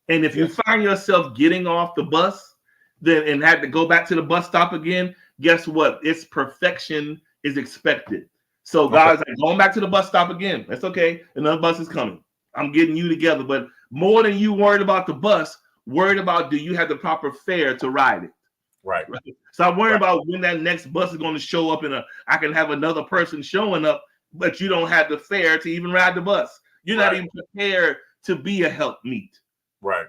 And if you find yourself getting off the bus then and had to go back to the bus stop again, guess what? Its perfection is expected. So God's like, going back to the bus stop again. That's okay. Another bus is coming. I'm getting you together. But more than you worried about the bus, worried about, do you have the proper fare to ride it? Right. So I'm worried about when that next bus is going to show up and I can have another person showing up, but you don't have the fare to even ride the bus. You're not even prepared to be a helpmeet. Right.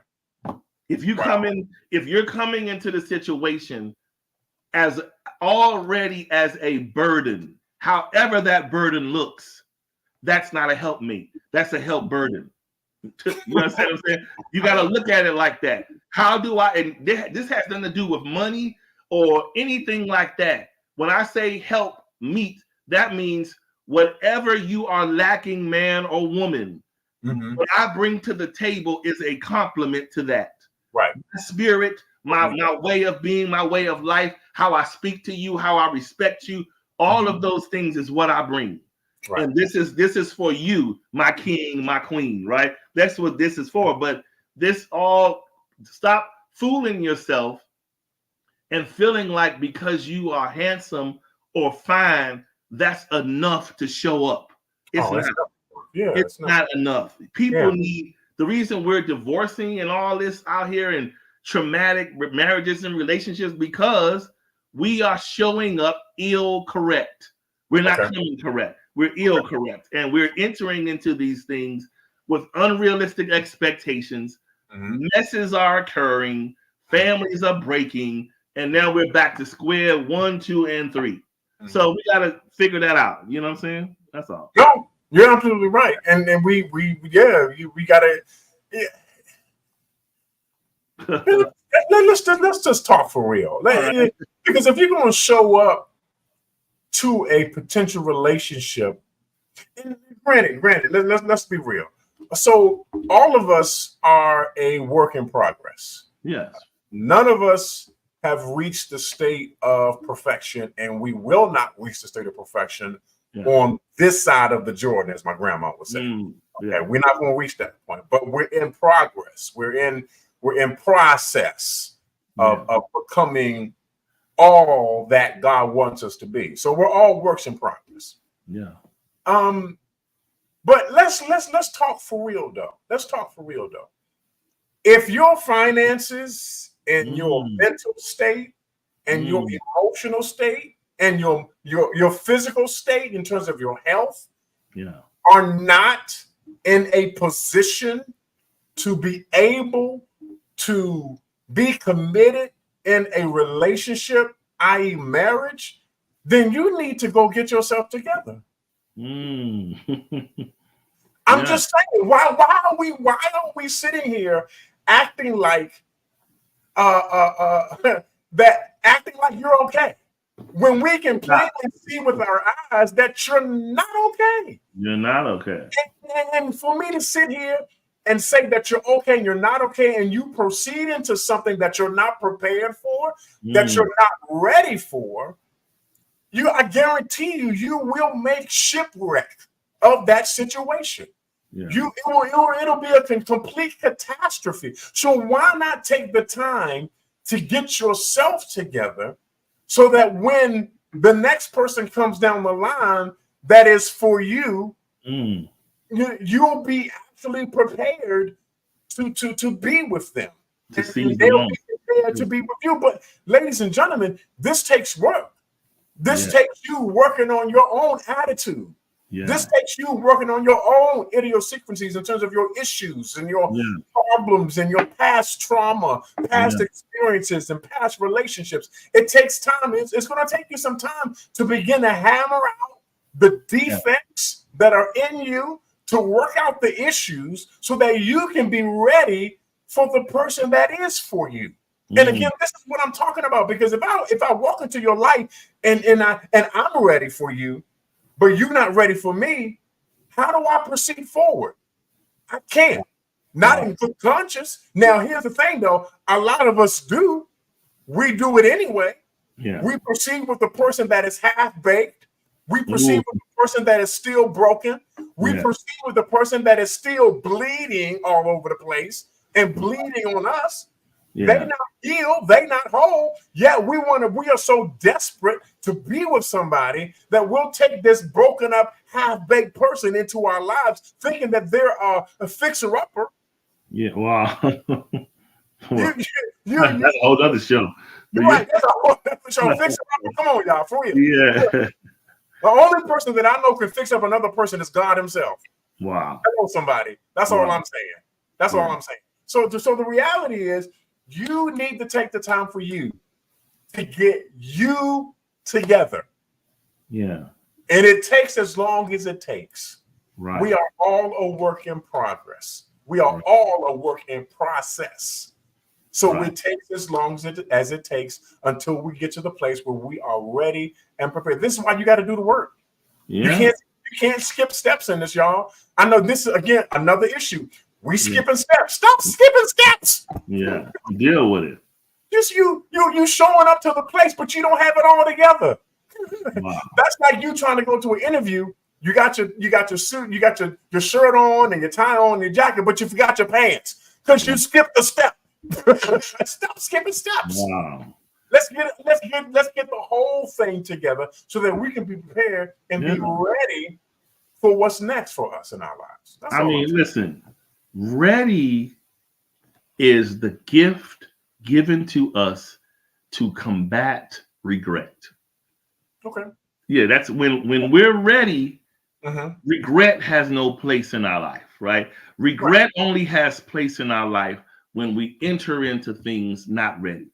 If you if you're coming into the situation as already as a burden, however that burden looks, that's not a helpmeet. That's a help burden. You know what I'm saying? You got to look at it like that. How do I, and this has nothing to do with money or anything like that. When I say help meet, that means whatever you are lacking, man or woman, what I bring to the table is a complement to that. Right. My spirit, my way of being, my way of life, how I speak to you, how I respect you, all of those things is what I bring. Right. And this is for you, my king, my queen, right? That's what this is for. But this all, stop fooling yourself and feeling like because you are handsome or fine, that's enough to show up. It's not enough. People need, the reason we're divorcing and all this out here and traumatic marriages and relationships, because we are showing up ill correct. We're not coming correct. We're ill correct. And we're entering into these things with unrealistic expectations. Messes are occurring. Families are breaking. And now we're back to square 1, 2, and 3. So we got to figure that out. You know what I'm saying? That's all. No, you're absolutely right. And we gotta let's just talk for real. Because if you're gonna show up to a potential relationship. And granted, let's be real. So all of us are a work in progress. Yes. None of us have reached the state of perfection, and we will not reach the state of perfection on this side of the Jordan, as my grandma would say. Okay, we're not going to reach that point, but we're in progress. We're in process of becoming all that God wants us to be. So we're all works in progress. Yeah. But let's talk for real though. Let's talk for real though. If your finances and your mental state and your emotional state and your physical state in terms of your health are not in a position to be able to be committed in a relationship, i.e. marriage, then you need to go get yourself together. I'm just saying, why are we sitting here acting like acting like you're okay when we can plainly see with our eyes that you're not okay. You're not okay. And for me to sit here and say that you're okay and you're not okay, and you proceed into something that you're not prepared for, that you're not ready for, I guarantee you will make shipwreck of that situation. It'll be a complete catastrophe. So why not take the time to get yourself together so that when the next person comes down the line that is for you, you'll be actually prepared to be with them. To see and they'll be prepared to be with you. But ladies and gentlemen, this takes work. This takes you working on your own attitude. This takes you working on your own idiosyncrasies in terms of your issues and your problems and your past trauma, past experiences and past relationships. It takes time. It's going to take you some time to begin to hammer out the defects that are in you, to work out the issues so that you can be ready for the person that is for you. And again, this is what I'm talking about, because if I walk into your life and I'm ready for you, but you're not ready for me, how do I proceed forward? I can't. Not in good conscience. Now, here's the thing, though. A lot of us do. We do it anyway. We proceed with the person that is half-baked. We proceed with the person that is still broken. We proceed with the person that is still bleeding all over the place and bleeding on us. They not healed, they not whole. We are so desperate to be with somebody that we'll take this broken up, half-baked person into our lives, thinking that they're a fixer-upper. Wow. That's a whole other show. Right, that's a whole other show. Fixer-upper. Come on, y'all, for real. The only person that I know can fix up another person is God himself. Wow. Hello, somebody. That's all I'm saying. That's all I'm saying. So the reality is, you need to take the time for you to get you together. And it takes as long as it takes. We are all a work in progress. We are all a work in process. So it takes as long as it takes until we get to the place where we are ready and prepared. This is why you got to do the work. You can't skip steps in this, y'all. I know this is, again, another issue. We skipping steps. Stop skipping steps. Deal with it. Just you showing up to the place, but you don't have it all together. That's like you trying to go to an interview. You got your suit, you got your shirt on and your tie on and your jacket, but you forgot your pants because you skipped a step. Stop skipping steps. Let's get the whole thing together so that we can be prepared and be ready for what's next for us in our lives. Listen. Ready is the gift given to us to combat regret. That's when we're ready. Regret has no place in our life, right? Regret only has place in our life when we enter into things not ready.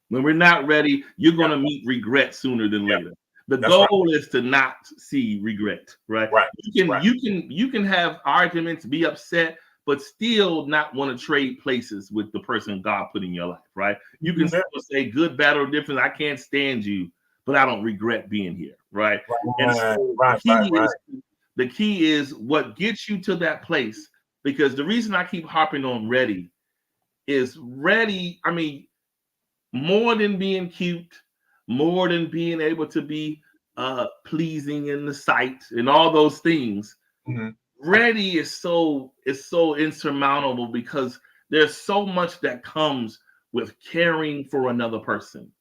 When we're not ready, you're going to meet regret sooner than later. The goal is to not see regret, right? You can have arguments, be upset, but still not want to trade places with the person God put in your life, right? You can still say good, bad, or different. I can't stand you, but I don't regret being here, right? And so Right. the key is what gets you to that place. Because the reason I keep harping on ready is ready. I mean, more than being cute, more than being able to be pleasing in the sight and all those things. Mm-hmm. Ready is so insurmountable because there's so much that comes with caring for another person,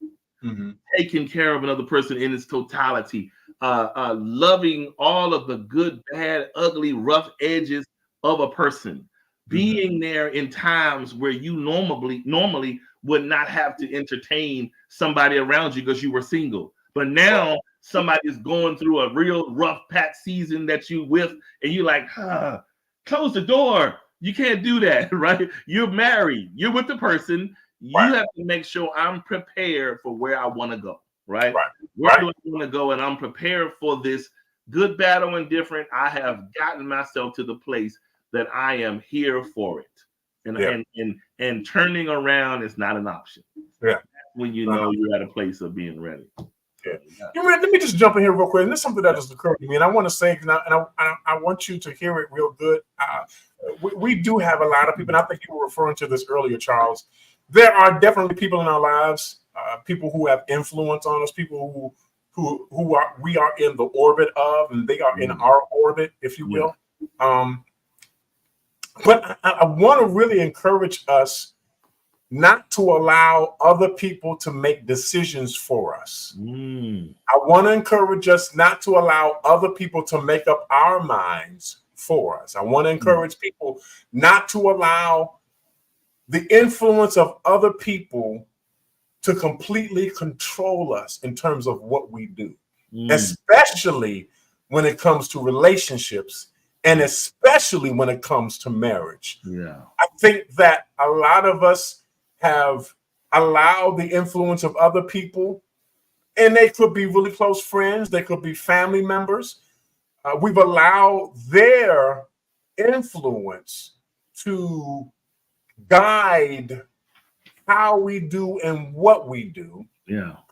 Mm-hmm. taking care of another person in its totality, loving all of the good, bad, ugly, rough edges of a person, being there in times where you normally would not have to entertain somebody around you because you were single. But now somebody's going through a real rough patch season that you with, and you're like, close the door. You can't do that, right? You're married. You're with the person. You have to make sure I'm prepared for where I want to go, right? Where do I want to go? And I'm prepared for this good, bad, or indifferent. I have gotten myself to the place that I am here for it. And turning around is not an option. Yeah. When you know you're at a place of being ready. Yeah. Let me just jump in here real quick. And this is something that just occurred to me. And I want to say, and I want you to hear it real good. We do have a lot of people, and I think you were referring to this earlier, Charles. There are definitely people in our lives, people who have influence on us, people who we are in the orbit of, and they are in our orbit, if you will. But I want to really encourage us not to allow other people to make decisions for us. I want to encourage us not to allow other people to make up our minds for us. I want to encourage people not to allow the influence of other people to completely control us in terms of what we do, especially when it comes to relationships and especially when it comes to marriage. I think that a lot of us have allowed the influence of other people, and they could be really close friends, they could be family members. We've allowed their influence to guide how we do and what we do,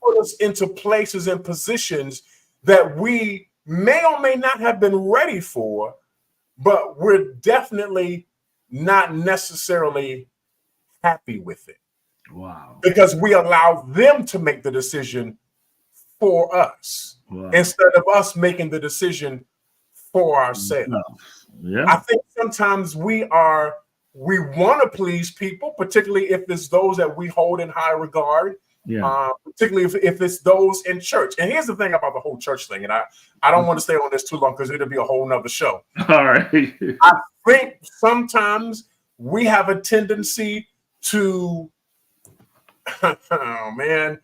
put us into places and positions that we may or may not have been ready for, but we're definitely not necessarily happy with it. Because we allow them to make the decision for us instead of us making the decision for ourselves. I think sometimes we want to please people, particularly if it's those that we hold in high regard, particularly if it's those in church. And here's the thing about the whole church thing, and I don't want to stay on this too long because it'll be a whole nother show. All right. I think sometimes we have a tendency to, oh man,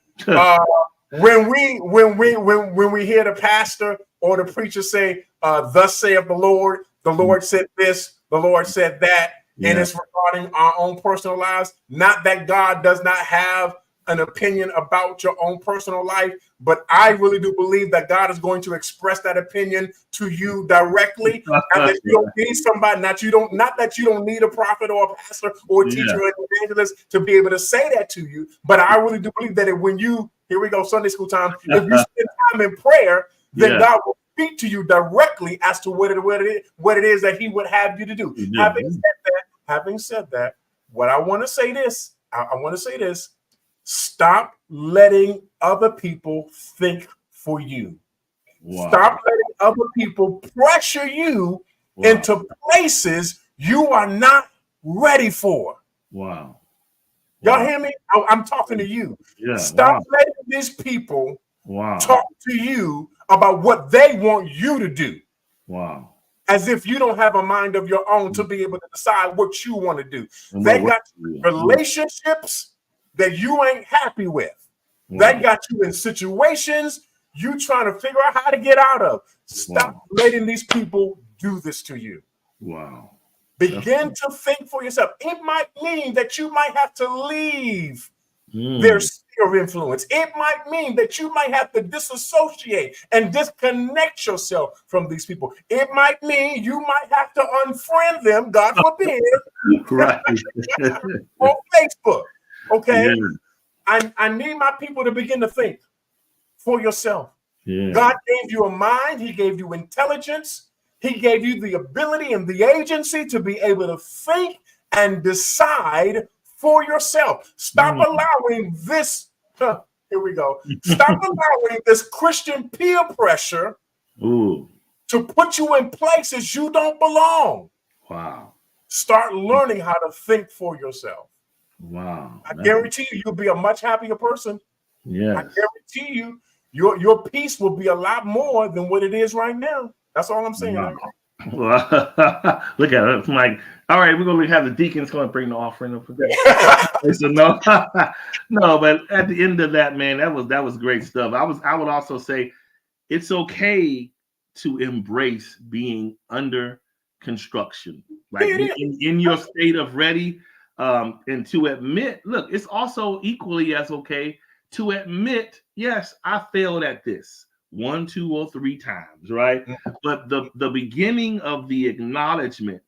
when we hear the pastor or the preacher say, "Thus saith the Lord said this, the Lord said that," and it's regarding our own personal lives. Not that God does not have an opinion about your own personal life, but I really do believe that God is going to express that opinion to you directly, and that you don't need somebody, not that you don't need a prophet or a pastor or a teacher or an evangelist to be able to say that to you. But I really do believe that here we go, Sunday school time, if you spend time in prayer, then God will speak to you directly as to what it is that He would have you to do. Having said that, what I want to say this, stop letting other people think for you. Stop letting other people pressure you into places you are not ready for. Y'all hear me? I'm talking to you. Stop letting these people talk to you about what they want you to do. As if you don't have a mind of your own to be able to decide what you want to do. They got relationships that you ain't happy with. That got you in situations you trying to figure out how to get out of. Stop letting these people do this to you. Begin to think for yourself. It might mean that you might have to leave their sphere of influence. It might mean that you might have to disassociate and disconnect yourself from these people. It might mean you might have to unfriend them, God forbid, on Facebook. Okay, I need my people to begin to think for yourself. Yeah. God gave you a mind. He gave you intelligence. He gave you the ability and the agency to be able to think and decide for yourself. Stop allowing this. Here we go. Stop allowing this Christian peer pressure to put you in places you don't belong. Wow. Start learning how to think for yourself. Wow. I guarantee you'll be a much happier person. Yes. I guarantee you, your peace will be a lot more than what it is right now. That's all I'm saying. Wow. Well, look at it. It's like, all right, we're going to have the deacons going to bring the offering up. So no, no, but at the end of that, man, that was great stuff. I would also say it's okay to embrace being under construction, like in your state of ready, and to admit, look, it's also equally as okay to admit, yes, I failed at this 1, 2, or 3 times, right? But the beginning of the acknowledgement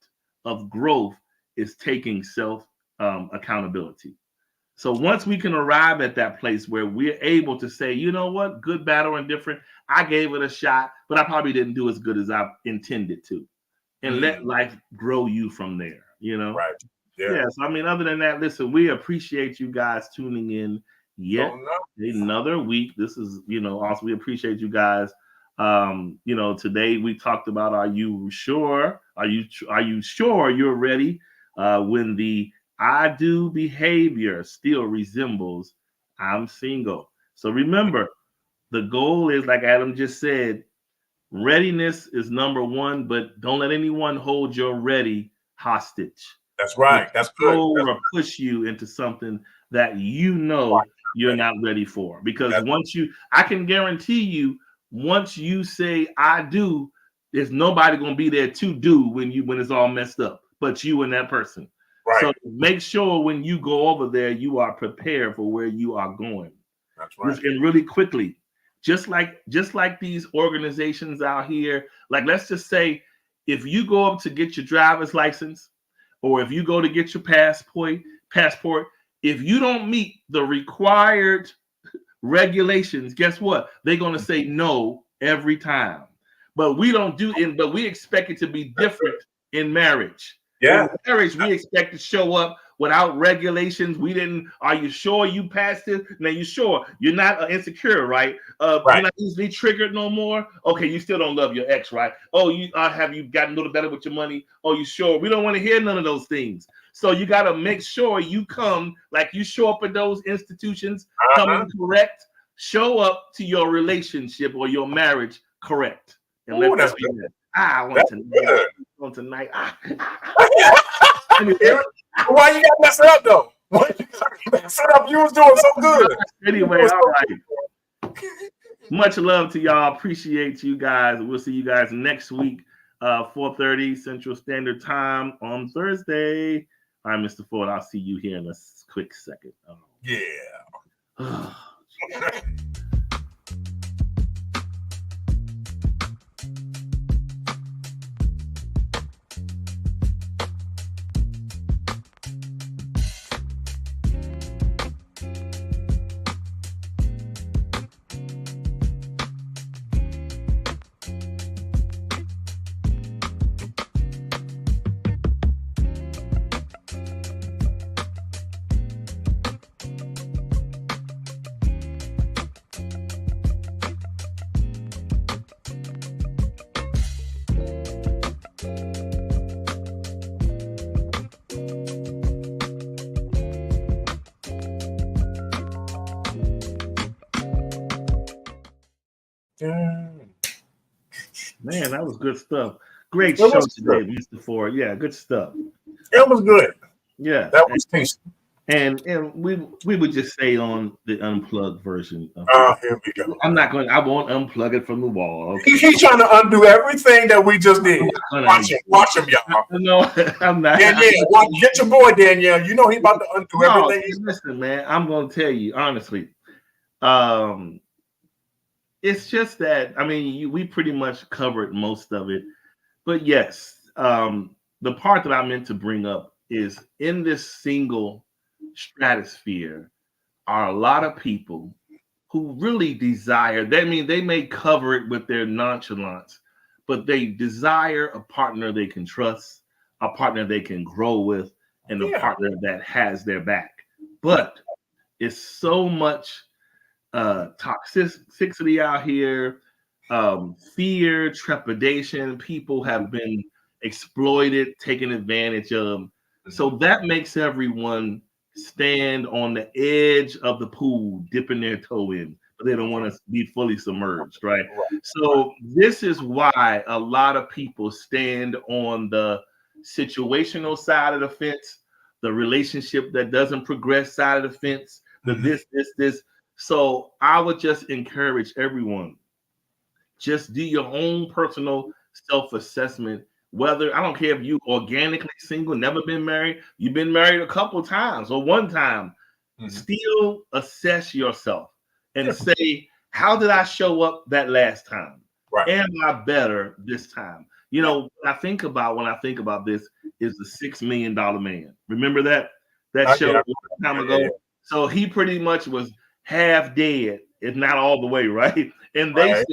of growth is taking self accountability. So once we can arrive at that place where we're able to say, you know what, good, bad, or indifferent, I gave it a shot, but I probably didn't do as good as I intended to, and let life grow you from there, you know? Right. Yeah. So, I mean, other than that, listen, we appreciate you guys tuning in yet another week. This is, you know, also we appreciate you guys. You know, today we talked about, are you sure? Are you sure you're ready when the I do behavior still resembles I'm single? So remember, the goal is, like Adam just said, readiness is number one, but don't let anyone hold your ready hostage. That's right. That's good. Or push you into something that you know you're not ready for. Because I can guarantee you, once you say I do, there's nobody gonna be there to do when it's all messed up, but you and that person. Right. So make sure when you go over there, you are prepared for where you are going. That's right. And really quickly, just like these organizations out here, like let's just say, if you go up to get your driver's license, or if you go to get your passport, if you don't meet the required regulations, guess what? They're going to say no every time. But we don't do it, but we expect it to be different in marriage. Yeah. In marriage, we expect to show up without regulations. Are you sure you passed it? Now, you sure you're not insecure, right? You're not easily triggered no more. Okay, you still don't love your ex, right? Oh, have you gotten a little better with your money? Oh, you sure? We don't want to hear none of those things. So you got to make sure you come, like you show up at those institutions, coming correct. Show up to your relationship or your marriage correct. And let that be that. I want tonight. Why you got to mess it up though? Why you got to mess it up? You was doing so good. Anyway, all right. Much love to y'all. Appreciate you guys. We'll see you guys next week, 4:30 Central Standard Time on Thursday. All right, Mr. Ford, I'll see you here in a quick second. Yeah. Man, that was good stuff. Great show today, Mr. Ford. Yeah, good stuff. It was good. Yeah, that was tasty. And we would just say on the unplugged version. Here we go. I won't unplug it from the wall. Okay? He's trying to undo everything that we just did. Watch him, y'all. No, I'm not. Danielle, get your boy Danielle. You know he about to undo everything. Listen, man, I'm gonna tell you honestly. It's just that, I mean, we pretty much covered most of it. But yes, the part that I meant to bring up is, in this single stratosphere are a lot of people who really desire. That means they may cover it with their nonchalance, but they desire a partner they can trust, a partner they can grow with, and a partner that has their back. But it's so much toxicity out here, fear, trepidation. People have been exploited, taken advantage of. So that makes everyone stand on the edge of the pool, dipping their toe in, but they don't want to be fully submerged, right? So this is why a lot of people stand on the situational side of the fence, the relationship that doesn't progress side of the fence, the this. So I would just encourage everyone, just do your own personal self-assessment. Whether, I don't care if you organically single, never been married, you've been married a couple times or one time, still assess yourself and say, how did I show up that last time? Am I better this time? You know, when I think about this is the $6 Million Man. Remember that show a long time ago? So he pretty much was half dead, if not all the way, right? And they said,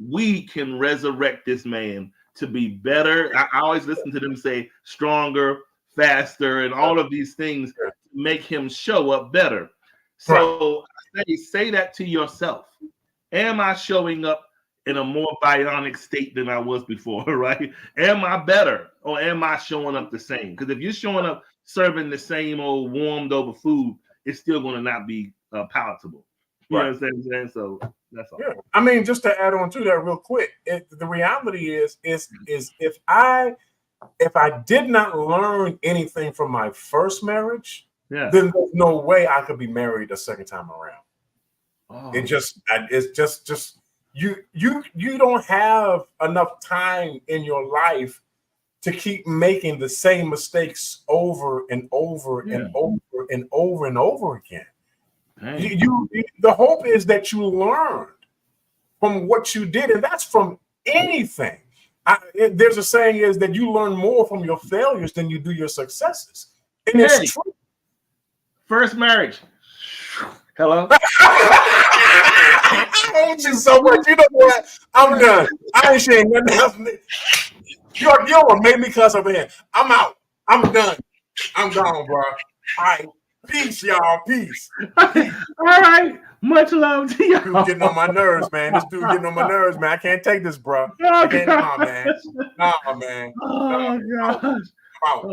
we can resurrect this man to be better. I always listen to them say stronger, faster, and all of these things to make him show up better. So I say that to yourself. Am I showing up in a more bionic state than I was before, right? Am I better or am I showing up the same? Because if you're showing up serving the same old warmed over food, it's still going to not be palatable. You know what I'm saying? So that's all. Yeah. I mean, just to add on to that real quick, the reality is if I did not learn anything from my first marriage, then there's no way I could be married a second time around. It's just you don't have enough time in your life to keep making the same mistakes over and over and over and over and over again. The hope is that you learned from what you did, and that's from anything. There's a saying is that you learn more from your failures than you do your successes, and it's true. First marriage. Hello. I hate you so much. You know what? I'm done. I ain't saying nothing else. You're what made me cuss over here. I'm out. I'm done. I'm gone, bro. All right. Peace, y'all. Peace. All right. Much love to y'all. Dude getting on my nerves, man. This dude getting on my nerves, man. I can't take this, bro. I can't. Nah, man. Nah, man. Oh, gosh. Out.